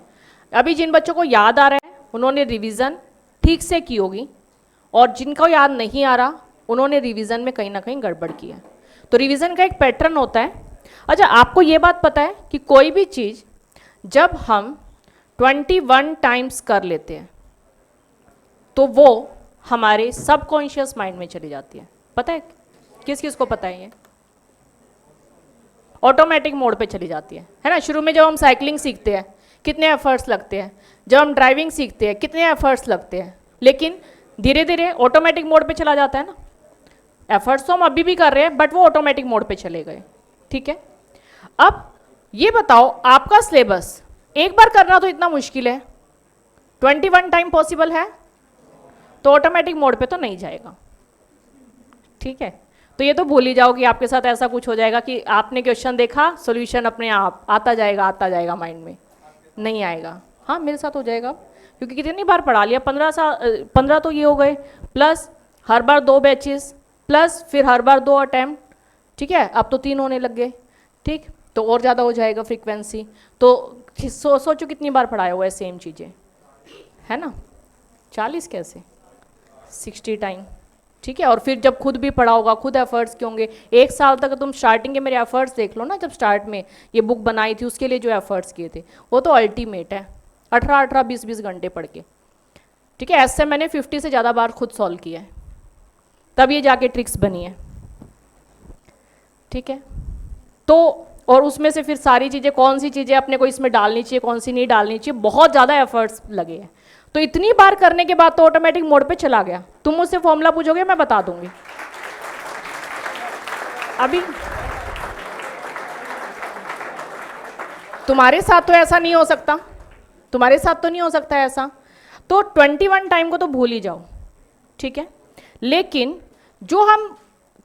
अभी जिन बच्चों को याद आ रहा है उन्होंने रिवीजन ठीक से की होगी, और जिनको याद नहीं आ रहा उन्होंने रिवीजन में कहीं ना कहीं गड़बड़ की है। तो रिवीजन का एक पैटर्न होता है। अच्छा, आपको ये बात पता है कि कोई भी चीज़ जब हम 21 टाइम्स कर लेते हैं तो वो हमारे सबकॉन्शियस माइंड में चली जाती है। पता है किस किस को पता है? ये ऑटोमेटिक मोड पे चली जाती है ना। शुरू में जब हम साइकिलिंग सीखते हैं कितने एफर्ट्स लगते हैं, जब हम ड्राइविंग सीखते हैं कितने एफर्ट्स लगते हैं, लेकिन धीरे धीरे ऑटोमेटिक मोड पे चला जाता है ना। एफर्ट्स तो हम अभी भी कर रहे हैं बट वो ऑटोमेटिक मोड पे चले गए। ठीक है, अब ये बताओ आपका सिलेबस एक बार करना तो इतना मुश्किल है, 21 टाइम पॉसिबल है? तो ऑटोमेटिक मोड पे तो नहीं जाएगा। ठीक है, तो ये तो भूल ही जाओ कि आपके साथ ऐसा कुछ हो जाएगा कि आपने क्वेश्चन देखा, सॉल्यूशन अपने आप आता जाएगा माइंड में, नहीं आएगा। हाँ, मेरे साथ हो जाएगा, क्योंकि कितनी बार पढ़ा लिया, 15 तो ये हो गए, प्लस हर बार 2 बैचेस, प्लस फिर हर बार 2 अटैम्प्ट। ठीक है, अब तो 3 होने लग गए। ठीक, तो और ज़्यादा हो जाएगा फ्रीक्वेंसी। तो सोचो कितनी बार पढ़ाया हुआ है सेम चीज़ें, है ना? 40 कैसे, 60 टाइम। ठीक है, और फिर जब खुद भी पढ़ा होगा, खुद एफर्ट्स के होंगे। 1 साल तक तुम स्टार्टिंग के मेरे एफर्ट्स देख लो ना, जब स्टार्ट में ये बुक बनाई थी उसके लिए जो एफर्ट्स किए थे वो तो अल्टीमेट है, 18-18, 20-20 घंटे पढ़ के। ठीक है, ऐसे मैंने 50 से ज़्यादा बार खुद सॉल्व किया है, तब ये जाके ट्रिक्स बनी है। ठीक है, तो और उसमें से फिर सारी चीज़ें, कौन सी चीज़ें अपने को इसमें डालनी चाहिए, कौन सी नहीं डालनी चाहिए, बहुत ज़्यादा एफर्ट्स लगे हैं। तो इतनी बार करने के बाद तो ऑटोमेटिक मोड पे चला गया। तुम मुझसे फॉर्मूला पूछोगे मैं बता दूंगी। अभी तुम्हारे साथ तो ऐसा नहीं हो सकता, तुम्हारे साथ तो नहीं हो सकता ऐसा, तो 21 टाइम को तो भूल ही जाओ। ठीक है, लेकिन जो हम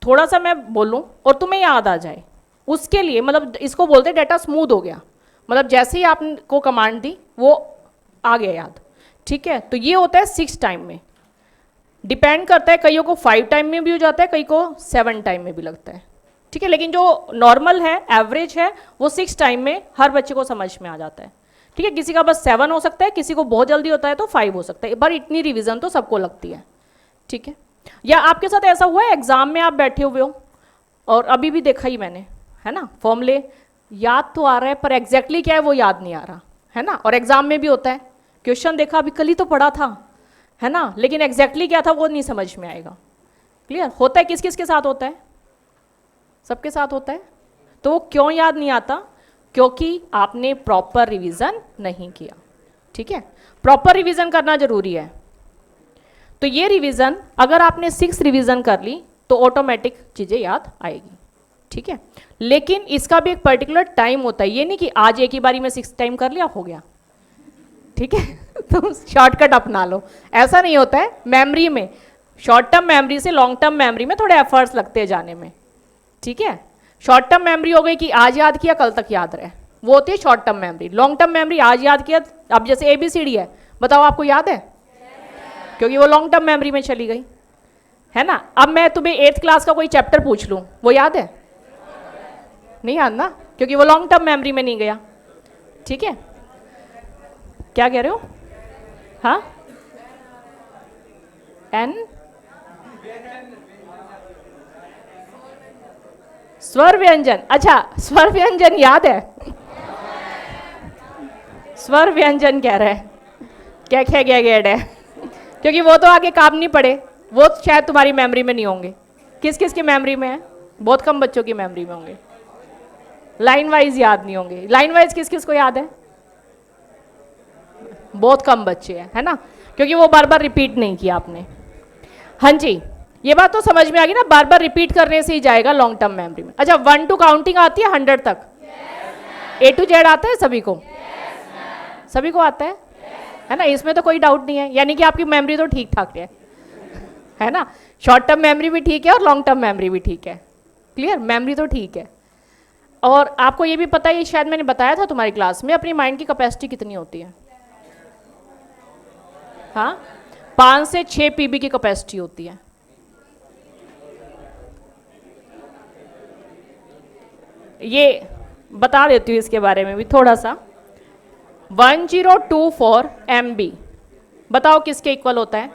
थोड़ा सा मैं बोलूं और तुम्हें याद आ जाए, उसके लिए मतलब इसको बोलते हैं डाटा स्मूथ हो गया, मतलब जैसे ही आपको कमांड दी वो आ गया याद। ठीक है, तो ये होता है 6 टाइम में, डिपेंड करता है, कईयों को 5 टाइम में भी हो जाता है, कई को 7 टाइम में भी लगता है। ठीक है, लेकिन जो नॉर्मल है, एवरेज है, वो 6 टाइम में हर बच्चे को समझ में आ जाता है। ठीक है, किसी का बस 7 हो सकता है, किसी को बहुत जल्दी होता है तो 5 हो सकता है, पर इतनी रिवीजन तो सबको लगती है। ठीक है, या आपके साथ ऐसा हुआ है एग्जाम में आप बैठे हुए हो और अभी भी देखा ही मैंने, है ना, फॉर्मूले याद तो आ रहा है पर एग्जैक्टली क्या है वो याद नहीं आ रहा, है ना, और एग्जाम में भी होता है, क्वेश्चन देखा अभी कल ही तो पढ़ा था, है ना, लेकिन एग्जैक्टली क्या था वो नहीं समझ में आएगा। क्लियर होता है, किस किस के साथ होता है, सबके साथ होता है। तो वो क्यों याद नहीं आता, क्योंकि आपने प्रॉपर रिवीजन नहीं किया। ठीक है, प्रॉपर रिवीजन करना जरूरी है। तो ये रिवीजन अगर आपने 6 रिवीजन कर ली तो ऑटोमेटिक चीजें याद आएगी। ठीक है, लेकिन इसका भी एक पर्टिकुलर टाइम होता है, ये नहीं कि आज एक ही बारी में 6 टाइम कर लिया हो गया। ठीक है तो शॉर्टकट अपना लो, ऐसा नहीं होता है। मेमोरी में शॉर्ट टर्म मेमोरी से लॉन्ग टर्म मेमोरी में थोड़े एफर्ट्स लगते हैं जाने में। ठीक है, शॉर्ट टर्म मेमोरी हो गई कि आज याद किया कल तक याद रहे, वो होती है short term memory. Long term memory आज याद किया, अब जैसे ABCD है, बताओ आपको याद है, क्योंकि वो लॉन्ग टर्म मेमोरी में चली गई, है ना। अब मैं तुम्हें 8th क्लास का कोई चैप्टर पूछ लूँ, वो याद है, नहीं याद ना, क्योंकि वो लॉन्ग टर्म मेमोरी में नहीं गया। ठीक है, क्या कह रहे हो, हाँ, एन स्वर व्यंजन, अच्छा स्वर व्यंजन याद है, स्वर व्यंजन कह रहे हैं, क्या खे गया गेड है क्योंकि वो तो आगे काम नहीं पड़े, वो शायद तुम्हारी मेमोरी में नहीं होंगे। किस किस की मेमोरी में है, बहुत कम बच्चों की मेमोरी में होंगे, लाइन वाइज याद नहीं होंगे। लाइन वाइज किस किस को याद है, बहुत कम बच्चे हैं, है ना, क्योंकि वो बार बार रिपीट नहीं किया आपने। हाँ जी, ये बात तो समझ में आ गई ना, बार बार रिपीट करने से ही जाएगा लॉन्ग टर्म मेमोरी में। अच्छा 1 to काउंटिंग आती है 100 तक, A to Z आता है सभी को, सभी को आता है ना, इसमें तो कोई डाउट नहीं है, यानी कि आपकी मेमोरी तो ठीक ठाक है ना, शॉर्ट टर्म मेमोरी भी ठीक है और लॉन्ग टर्म मेमोरी भी ठीक है। क्लियर, मेमोरी तो ठीक है। और आपको ये भी पता है, शायद मैंने बताया था तुम्हारी क्लास में, अपनी माइंड की कैपेसिटी कितनी होती है, हाँ 5 से 6 PB की कैपेसिटी होती है। ये बता देती हूँ इसके बारे में भी थोड़ा सा। 1024 MB बताओ किसके इक्वल होता है,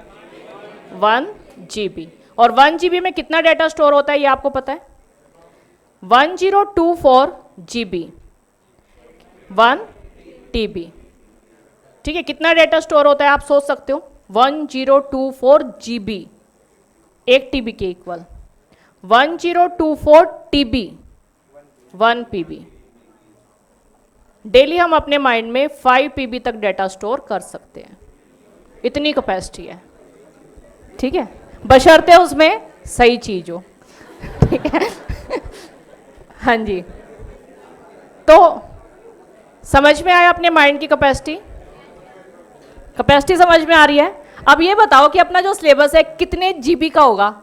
1 GB। और 1 GB में कितना डेटा स्टोर होता है ये आपको पता है, 1024 GB 1 TB। ठीक है, कितना डेटा स्टोर होता है आप सोच सकते हो, 1024 GB 1 TB के इक्वल, 1024 TB 1 PB। डेली हम अपने माइंड में 5 PB तक डेटा स्टोर कर सकते हैं, इतनी कैपेसिटी है। ठीक है, बशर्ते उसमें सही चीज हो। ठीक है हाँ जी, तो समझ में आया अपने माइंड की कैपेसिटी, कैपेसिटी समझ में आ रही है। अब ये बताओ कि अपना जो सिलेबस है कितने GB का होगा,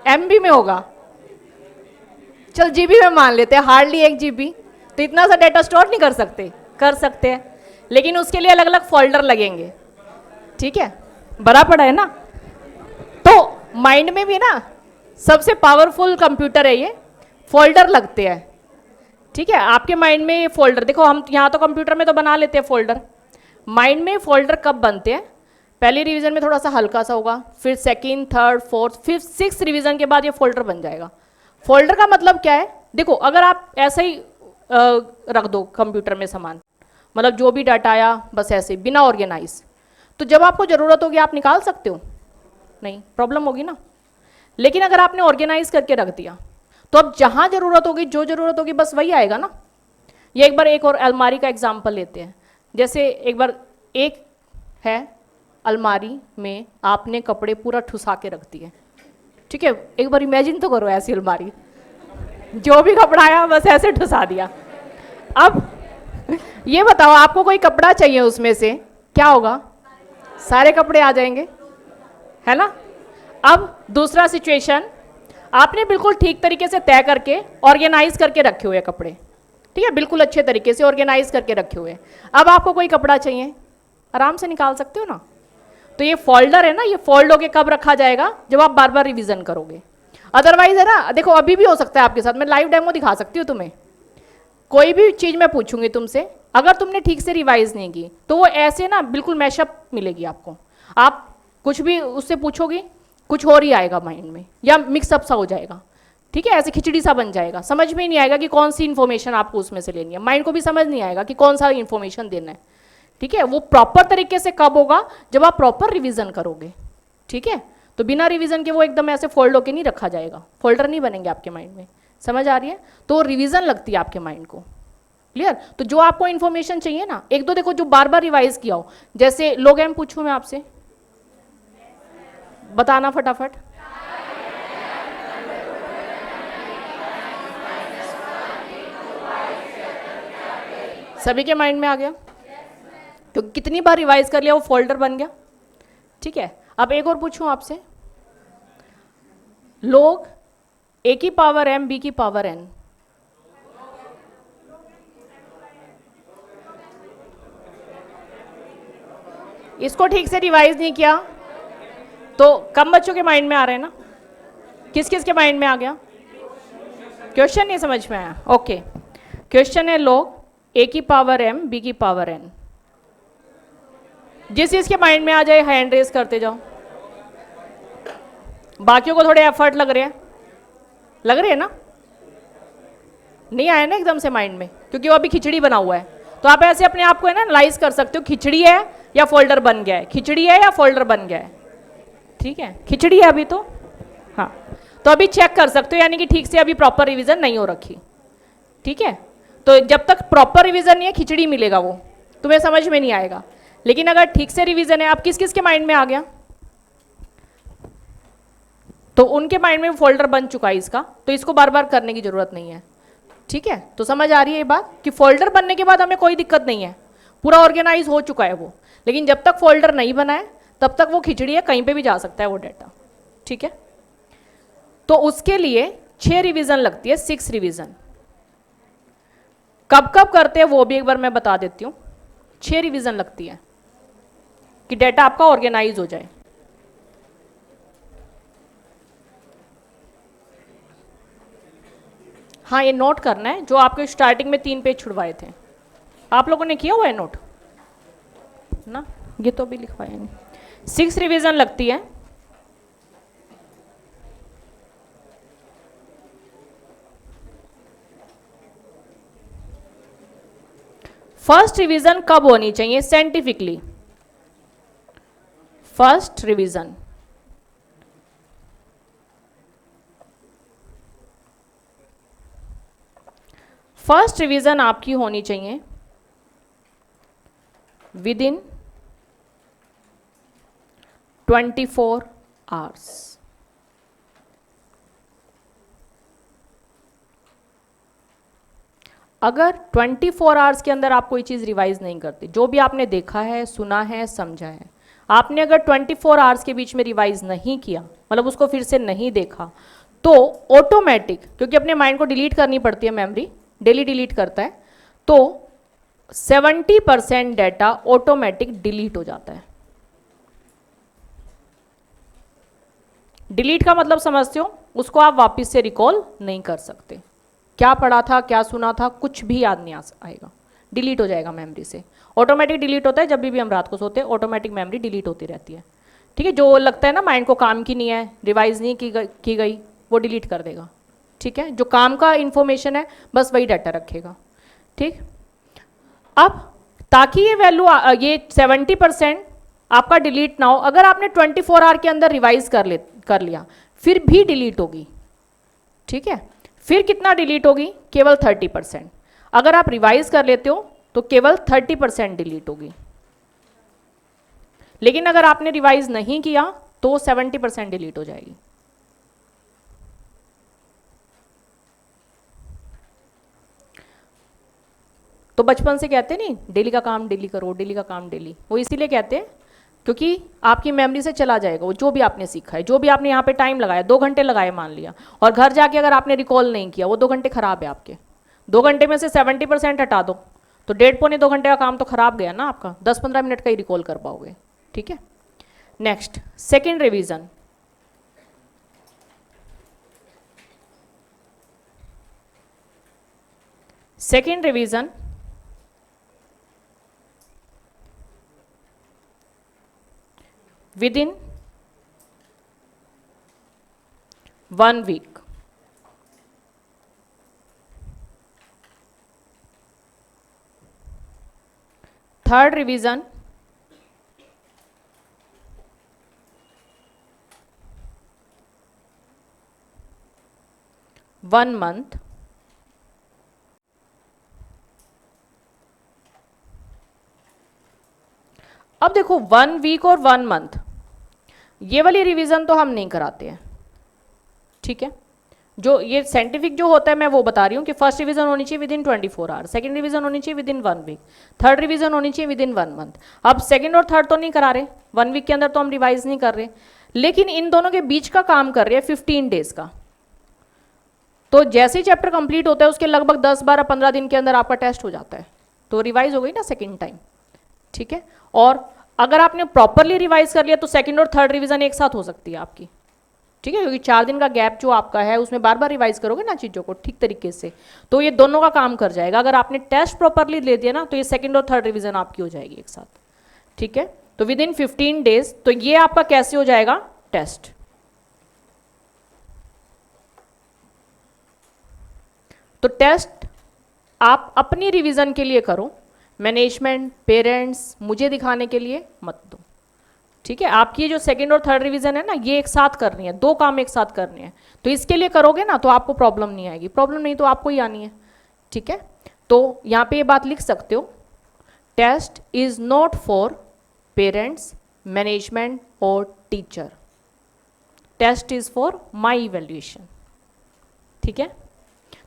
MB में होगा, चल GB में मान लेते हैं, हार्डली 1 GB, तो इतना सा डेटा स्टोर नहीं कर सकते, कर सकते हैं, लेकिन उसके लिए अलग अलग फोल्डर लगेंगे। ठीक है, बड़ा पड़ा है ना। तो माइंड में भी ना सबसे पावरफुल कंप्यूटर है ये, फोल्डर लगते हैं। ठीक है, आपके माइंड में ये फोल्डर देखो, हम यहाँ तो कंप्यूटर में तो बना लेते हैं फोल्डर, माइंड में फोल्डर कब बनते हैं, पहली रिवीजन में थोड़ा सा हल्का सा होगा, फिर second, third, fourth, fifth, 6th revision के बाद ये फोल्डर बन जाएगा। फोल्डर का मतलब क्या है, देखो अगर आप ऐसे ही रख दो कंप्यूटर में सामान, मतलब जो भी डाटा आया बस ऐसे बिना ऑर्गेनाइज, तो जब आपको ज़रूरत होगी आप निकाल सकते हो, नहीं प्रॉब्लम होगी ना। लेकिन अगर आपने ऑर्गेनाइज करके रख दिया तो अब जहाँ ज़रूरत होगी, जो ज़रूरत होगी बस वही आएगा ना। ये एक बार एक और अलमारी का एग्जाम्पल लेते हैं, जैसे एक बार एक है अलमारी में आपने कपड़े पूरा ठुसा के रख दिए। ठीक है, एक बार इमेजिन तो करो ऐसी अलमारी, जो भी कपड़ा आया बस ऐसे ठुसा दिया। अब ये बताओ आपको कोई कपड़ा चाहिए उसमें से, क्या होगा, सारे कपड़े आ जाएंगे, है ना। अब दूसरा सिचुएशन, आपने बिल्कुल ठीक तरीके से तय करके ऑर्गेनाइज करके रखे हुए कपड़े, ठीक है, बिल्कुल अच्छे तरीके से ऑर्गेनाइज करके रखे हुए। अब आपको कोई कपड़ा चाहिए, आराम से निकाल सकते हो ना। तो ये फोल्डर है ना, ये फोल्ड होके कब रखा जाएगा, जब आप बार बार रिवीजन करोगे। अदरवाइज है ना, देखो अभी भी हो सकता है आपके साथ, मैं लाइव डेमो दिखा सकती हूँ तुम्हें। कोई भी चीज़ मैं पूछूंगी तुमसे, अगर तुमने ठीक से रिवाइज नहीं की तो वो ऐसे ना बिल्कुल मैशअप मिलेगी आपको। आप कुछ भी उससे पूछोगी, कुछ और ही आएगा माइंड में, या मिक्सअप सा हो जाएगा, ठीक है, ऐसे खिचड़ी सा बन जाएगा, समझ में ही नहीं आएगा कि कौन सी इन्फॉर्मेशन आपको उसमें से लेनी है, माइंड को भी समझ नहीं आएगा कि कौन सा इन्फॉर्मेशन देना है। ठीक है, वो प्रॉपर तरीके से कब होगा, जब आप प्रॉपर रिवीजन करोगे। ठीक है, तो बिना रिवीजन के वो एकदम ऐसे फोल्ड होके नहीं रखा जाएगा, फोल्डर नहीं बनेंगे आपके माइंड में। समझ आ रही है? तो रिवीजन लगती है आपके माइंड को। क्लियर? तो जो आपको इन्फॉर्मेशन चाहिए ना, एक दो देखो जो बार बार रिवाइज किया हो, जैसे लोग एम पूछूं मैं आपसे, बताना फटाफट। सभी के माइंड में आ गया? तो कितनी बार रिवाइज कर लिया वो फोल्डर बन गया। ठीक है, अब एक और पूछूं आपसे, लोग ए की पावर एम बी की पावर एन, इसको ठीक से रिवाइज नहीं किया तो कम बच्चों के माइंड में आ रहे हैं ना? किस किस के माइंड में आ गया? क्वेश्चन नहीं समझ में आया? ओके, क्वेश्चन है लोग ए की पावर एम बी की पावर एन, जिस चीज के माइंड में आ जाए हैंड रेस करते जाओ। बाकियों को थोड़े एफर्ट लग रहे हैं, लग रहे हैं ना? नहीं आया ना एकदम से माइंड में, क्योंकि वो अभी खिचड़ी बना हुआ है। तो आप ऐसे अपने आप को है ना एनालाइज कर सकते हो, खिचड़ी है या फोल्डर बन गया है, खिचड़ी है या फोल्डर बन गया है। ठीक है, खिचड़ी है अभी तो, हाँ, तो अभी चेक कर सकते हो, यानी कि ठीक से अभी प्रॉपर रिवीजन नहीं हो रखी। ठीक है, तो जब तक प्रॉपर रिवीजन नहीं है खिचड़ी मिलेगा, वो तुम्हें समझ में नहीं आएगा। लेकिन अगर ठीक से रिवीजन है, आप किस किस के माइंड में आ गया, तो उनके माइंड में फोल्डर बन चुका है इसका, तो इसको बार बार करने की जरूरत नहीं है। ठीक है, तो समझ आ रही है ये बात कि फोल्डर बनने के बाद हमें कोई दिक्कत नहीं है, पूरा ऑर्गेनाइज हो चुका है वो। लेकिन जब तक फोल्डर नहीं बना है तब तक वो खिचड़ी है, कहीं पे भी जा सकता है वो डाटा। ठीक है, तो उसके लिए 6 रिवीजन लगती है, 6 रिवीजन। कब कब करते हैं वो भी एक बार मैं बता देती हूँ। 6 रिवीजन लगती है कि डाटा आपका ऑर्गेनाइज हो जाए। हाँ, ये नोट करना है, जो आपके स्टार्टिंग में 3 पेज छुड़वाए थे, आप लोगों ने किया हुआ है नोट ना? ये तो अभी लिखवाया नहीं। 6 रिवीजन लगती है। फर्स्ट रिवीजन कब होनी चाहिए साइंटिफिकली? फर्स्ट रिवीजन आपकी होनी चाहिए विद इन 24 आवर्स। अगर 24 आवर्स के अंदर आप कोई चीज़ रिवाइज नहीं करते, जो भी आपने देखा है, सुना है, समझा है, आपने अगर 24 आवर्स के बीच में रिवाइज नहीं किया, मतलब उसको फिर से नहीं देखा, तो ऑटोमेटिक, क्योंकि अपने माइंड को डिलीट करनी पड़ती है, मेमोरी डेली डिलीट करता है, तो 70% डाटा ऑटोमेटिक डिलीट हो जाता है। डिलीट का मतलब समझते हो? उसको आप वापस से रिकॉल नहीं कर सकते, क्या पढ़ा था, क्या सुना था, कुछ भी याद नहीं आएगा, डिलीट हो जाएगा मेमोरी से। ऑटोमेटिक डिलीट होता है, जब भी हम रात को सोते हैं ऑटोमेटिक मेमोरी डिलीट होती रहती है। ठीक है, जो लगता है ना माइंड को काम की नहीं है, रिवाइज नहीं की गई, वो डिलीट कर देगा। ठीक है, जो काम का इंफॉर्मेशन है बस वही डाटा रखेगा। ठीक, अब ताकि ये वैल्यू ये 70% आपका डिलीट ना हो, अगर आपने 24 आवर के अंदर रिवाइज कर लिया फिर भी डिलीट होगी। ठीक है, फिर कितना डिलीट होगी? केवल 30%। अगर आप रिवाइज कर लेते हो तो केवल 30% डिलीट होगी, लेकिन अगर आपने रिवाइज नहीं किया तो 70% डिलीट हो जाएगी। तो बचपन से कहते नहीं डेली का काम डेली करो, डेली का काम डेली, वो इसीलिए कहते हैं क्योंकि आपकी मेमोरी से चला जाएगा वो जो भी आपने सीखा है, जो भी आपने यहाँ पे टाइम लगाया, 2 घंटे लगाए मान लिया, और घर जाके अगर आपने रिकॉल नहीं किया, वो 2 घंटे खराब है आपके। 2 घंटे में से 70% हटा दो तो 1.5-2 घंटे का काम तो खराब गया ना आपका, 10-15 मिनट का ही रिकॉल कर पाओगे। ठीक है, next second revision. Second revision within 1 week. Third revision one month. अब देखो 1 वीक और 1 मंथ, ये वाली रिवीजन तो हम नहीं कराते हैं, ठीक है। जो ये साइंटिफिक जो होता है मैं वो बता रही हूँ कि फर्स्ट रिवीजन होनी चाहिए within 24 hour, second revision होनी चाहिए within 1 week, third revision होनी चाहिए विद इन 1 मंथ। अब सेकंड और थर्ड तो नहीं करा रहे, 1 वीक के अंदर तो हम रिवाइज नहीं कर रहे, लेकिन इन दोनों के बीच का काम कर रहे हैं 15 डेज का। तो जैसे ही चैप्टर कंप्लीट होता है उसके लगभग 10, 12, 15 दिन के अंदर आपका टेस्ट हो जाता है, तो रिवाइज हो गई ना सेकेंड टाइम, ठीक है। और अगर आपने प्रॉपरली रिवाइज कर लिया तो सेकंड और थर्ड रिवीजन एक साथ हो सकती है आपकी, ठीक है, क्योंकि 4 दिन का गैप जो आपका है उसमें बार बार रिवाइज करोगे ना चीज़ों को ठीक तरीके से, तो ये दोनों का काम कर जाएगा। अगर आपने टेस्ट प्रॉपरली ले दिया ना तो ये सेकंड और थर्ड रिवीजन आपकी हो जाएगी एक साथ, ठीक है। तो विद इन 15 डेज, तो ये आपका कैसे हो जाएगा टेस्ट। तो टेस्ट आप अपनी रिवीजन के लिए करो, मैनेजमेंट, पेरेंट्स, मुझे दिखाने के लिए मत दो, ठीक है। आपकी ये जो सेकंड और थर्ड रिवीजन है ना, ये एक साथ करनी है, 2 काम एक साथ करने हैं, तो इसके लिए करोगे ना तो आपको प्रॉब्लम नहीं आएगी, प्रॉब्लम नहीं तो आपको ही आनी है, ठीक है। तो यहाँ पे ये बात लिख सकते हो, test is not for parents, management और teacher, test is for my evaluation, ठीक है।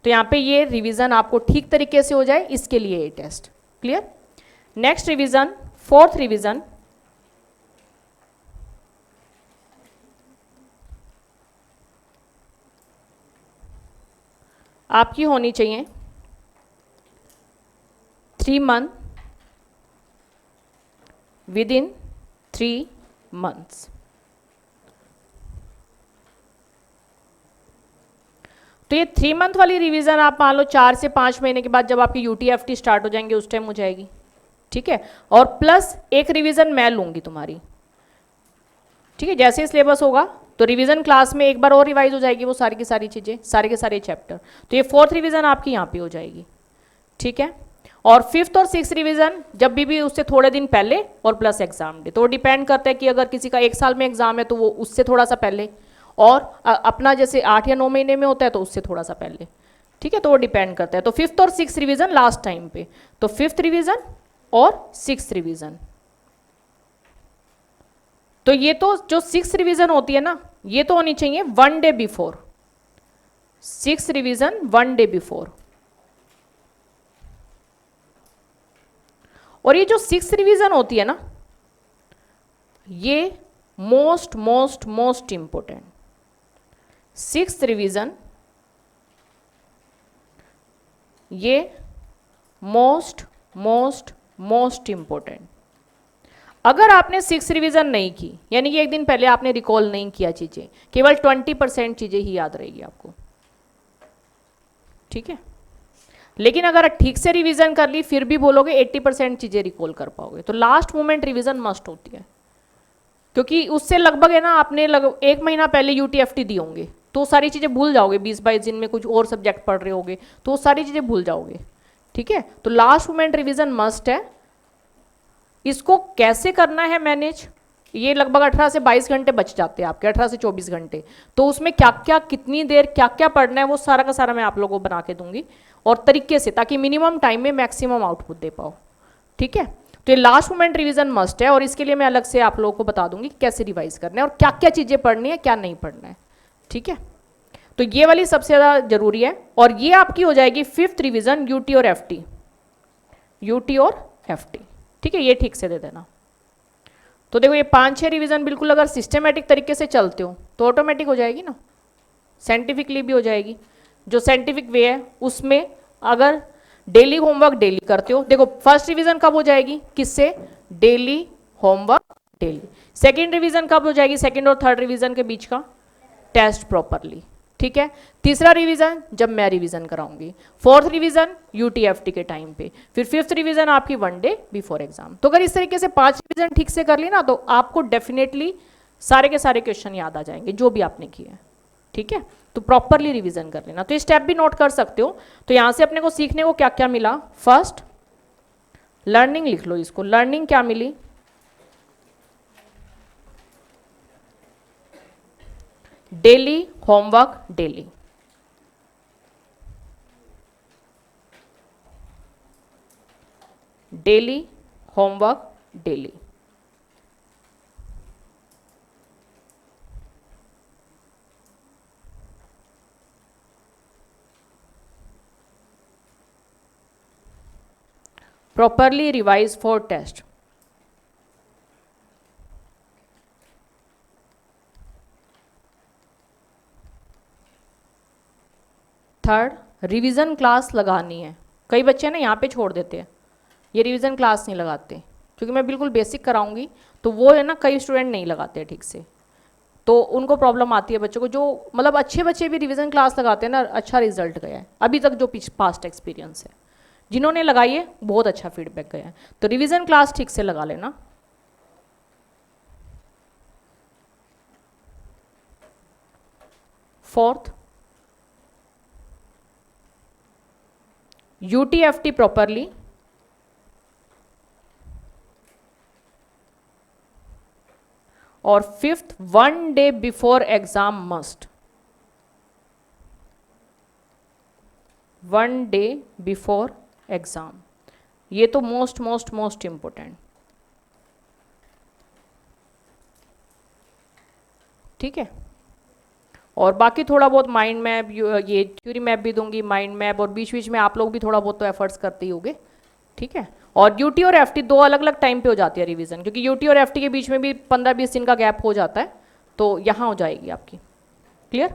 तो यहाँ पे ये रिवीजन आपको ठीक तरीके से हो जाए इसके लिए ये test, clear. Next revision, fourth revision, आपकी होनी चाहिए 3 मंथ विद इन 3 मंथ्स। तो ये 3 मंथ वाली रिवीजन आप मान लो 4 से 5 महीने के बाद जब आपकी यूटीएफटी स्टार्ट हो जाएंगे उस टाइम हो जाएगी, ठीक है। और प्लस एक रिवीजन मैं लूंगी तुम्हारी, ठीक है। जैसे सिलेबस होगा तो रिवीजन क्लास में एक बार और रिवाइज हो जाएगी वो सारी की सारी चीज़ें, सारे के सारे चैप्टर, तो ये 4th रिवीजन आपकी यहाँ पे हो जाएगी, ठीक है। और 5th और 6th रिवीजन जब भी उससे थोड़े दिन पहले और प्लस एग्जाम डे, तो डिपेंड करता है कि अगर किसी का 1 साल में एग्जाम है तो वो उससे थोड़ा सा पहले, और अपना जैसे 8 या 9 महीने में होता है तो उससे थोड़ा सा पहले, ठीक है। तो वो डिपेंड करता है। तो 5th और 6th रिवीजन लास्ट टाइम पे, तो 5th रिवीजन और 6th रिवीजन, तो ये तो जो 6th रिवीजन होती है ना ये तो होनी चाहिए 1 day before, 6th revision 1 day before. और ये जो 6th रिवीजन होती है ना ये most most most important, 6th revision ये मोस्ट मोस्ट मोस्ट इंपोर्टेंट। अगर आपने 6th रिवीजन नहीं की, यानी कि एक दिन पहले आपने रिकॉल नहीं किया चीजें, केवल 20% चीजें ही याद रहेगी आपको, ठीक है। लेकिन अगर ठीक से रिवीजन कर ली फिर भी बोलोगे 80% चीजें रिकॉल कर पाओगे। तो लास्ट मोमेंट रिवीजन मस्ट होती है, क्योंकि उससे लगभग है ना आपने 1 महीना पहले यूटीएफटी दी होंगे तो सारी चीज़ें भूल जाओगे, 20-22 दिन में कुछ और सब्जेक्ट पढ़ रहे होगे तो सारी चीज़ें भूल जाओगे, ठीक है। तो लास्ट मोमेंट रिवीजन मस्ट है। इसको कैसे करना है मैनेज, ये लगभग 18 से 22 घंटे बच जाते हैं आपके, 18 से 24 घंटे, तो उसमें क्या क्या कितनी देर क्या क्या पढ़ना है वो सारा का सारा मैं आप लोगों को बना के दूंगी और तरीके से, ताकि मिनिमम टाइम में मैक्सिमम आउटपुट दे पाओ, ठीक है। तो ये लास्ट मोमेंट रिवीजन मस्ट है और इसके लिए मैं अलग से आप लोगों को बता दूंगी कैसे रिवाइज करना है और क्या क्या चीज़ें पढ़नी है क्या नहीं पढ़ना है, ठीक है। तो ये वाली सबसे ज़्यादा जरूरी है और ये आपकी हो जाएगी 5th रिवीजन यूटी और एफटी, यूटी और एफटी, ठीक है। ये ठीक से दे देना। तो देखो ये 5-6 रिवीजन बिल्कुल अगर सिस्टमेटिक तरीके से चलते हो तो ऑटोमेटिक हो जाएगी ना, साइंटिफिकली भी हो जाएगी। जो साइंटिफिक वे है उसमें अगर डेली होमवर्क डेली करते हो, देखो फर्स्ट रिवीजन कब हो जाएगी किससे, daily homework daily. Second revision कब हो जाएगी, सेकंड और थर्ड रिवीजन के बीच का टेस्ट प्रॉपरली, ठीक है। तीसरा रिवीजन जब मैं रिवीजन कराऊंगी, फोर्थ रिवीजन यूटीएफटी के टाइम पे, फिर फिफ्थ रिवीजन आपकी 1 डे बिफोर एग्जाम। तो अगर इस तरीके से 5 रिवीजन ठीक से कर ली ना, तो आपको डेफिनेटली सारे के सारे क्वेश्चन याद आ जाएंगे जो भी आपने किए हैं, ठीक है। तो प्रॉपरली रिवीजन कर लेना। तो ये स्टेप भी नोट कर सकते हो। तो यहां से अपने को सीखने को क्या क्या मिला, फर्स्ट लर्निंग लिख लो इसको, लर्निंग क्या मिली, daily homework, daily daily homework, daily. properly revise for test। Third revision class लगानी है। कई बच्चे ना यहाँ पे छोड़ देते हैं, ये रिवीजन क्लास नहीं लगाते, क्योंकि मैं बिल्कुल बेसिक कराऊंगी तो वो है ना, कई स्टूडेंट नहीं लगाते ठीक से, तो उनको प्रॉब्लम आती है बच्चों को। जो मतलब अच्छे बच्चे भी रिवीजन क्लास लगाते हैं ना, अच्छा रिजल्ट गया है अभी तक, जो पास्ट एक्सपीरियंस है जिन्होंने लगाई है बहुत अच्छा फीडबैक गया है। तो रिवीजन क्लास ठीक से लगा लेना। फोर्थ यूटीएफटी प्रॉपरली, और fifth 1 day before exam must, 1 day before exam, ये तो मोस्ट मोस्ट मोस्ट इंपॉर्टेंट, ठीक है। और बाकी थोड़ा बहुत माइंड मैप, ये थ्योरी मैप भी दूंगी, माइंड मैप, और बीच बीच में आप लोग भी थोड़ा बहुत तो एफर्ट्स करते ही होगे, ठीक है। और यूटी और एफटी दो अलग अलग टाइम पे हो जाती है रिवीजन, क्योंकि यूटी और एफटी के बीच में भी 15-20 दिन का गैप हो जाता है, तो यहाँ हो जाएगी आपकी। क्लियर।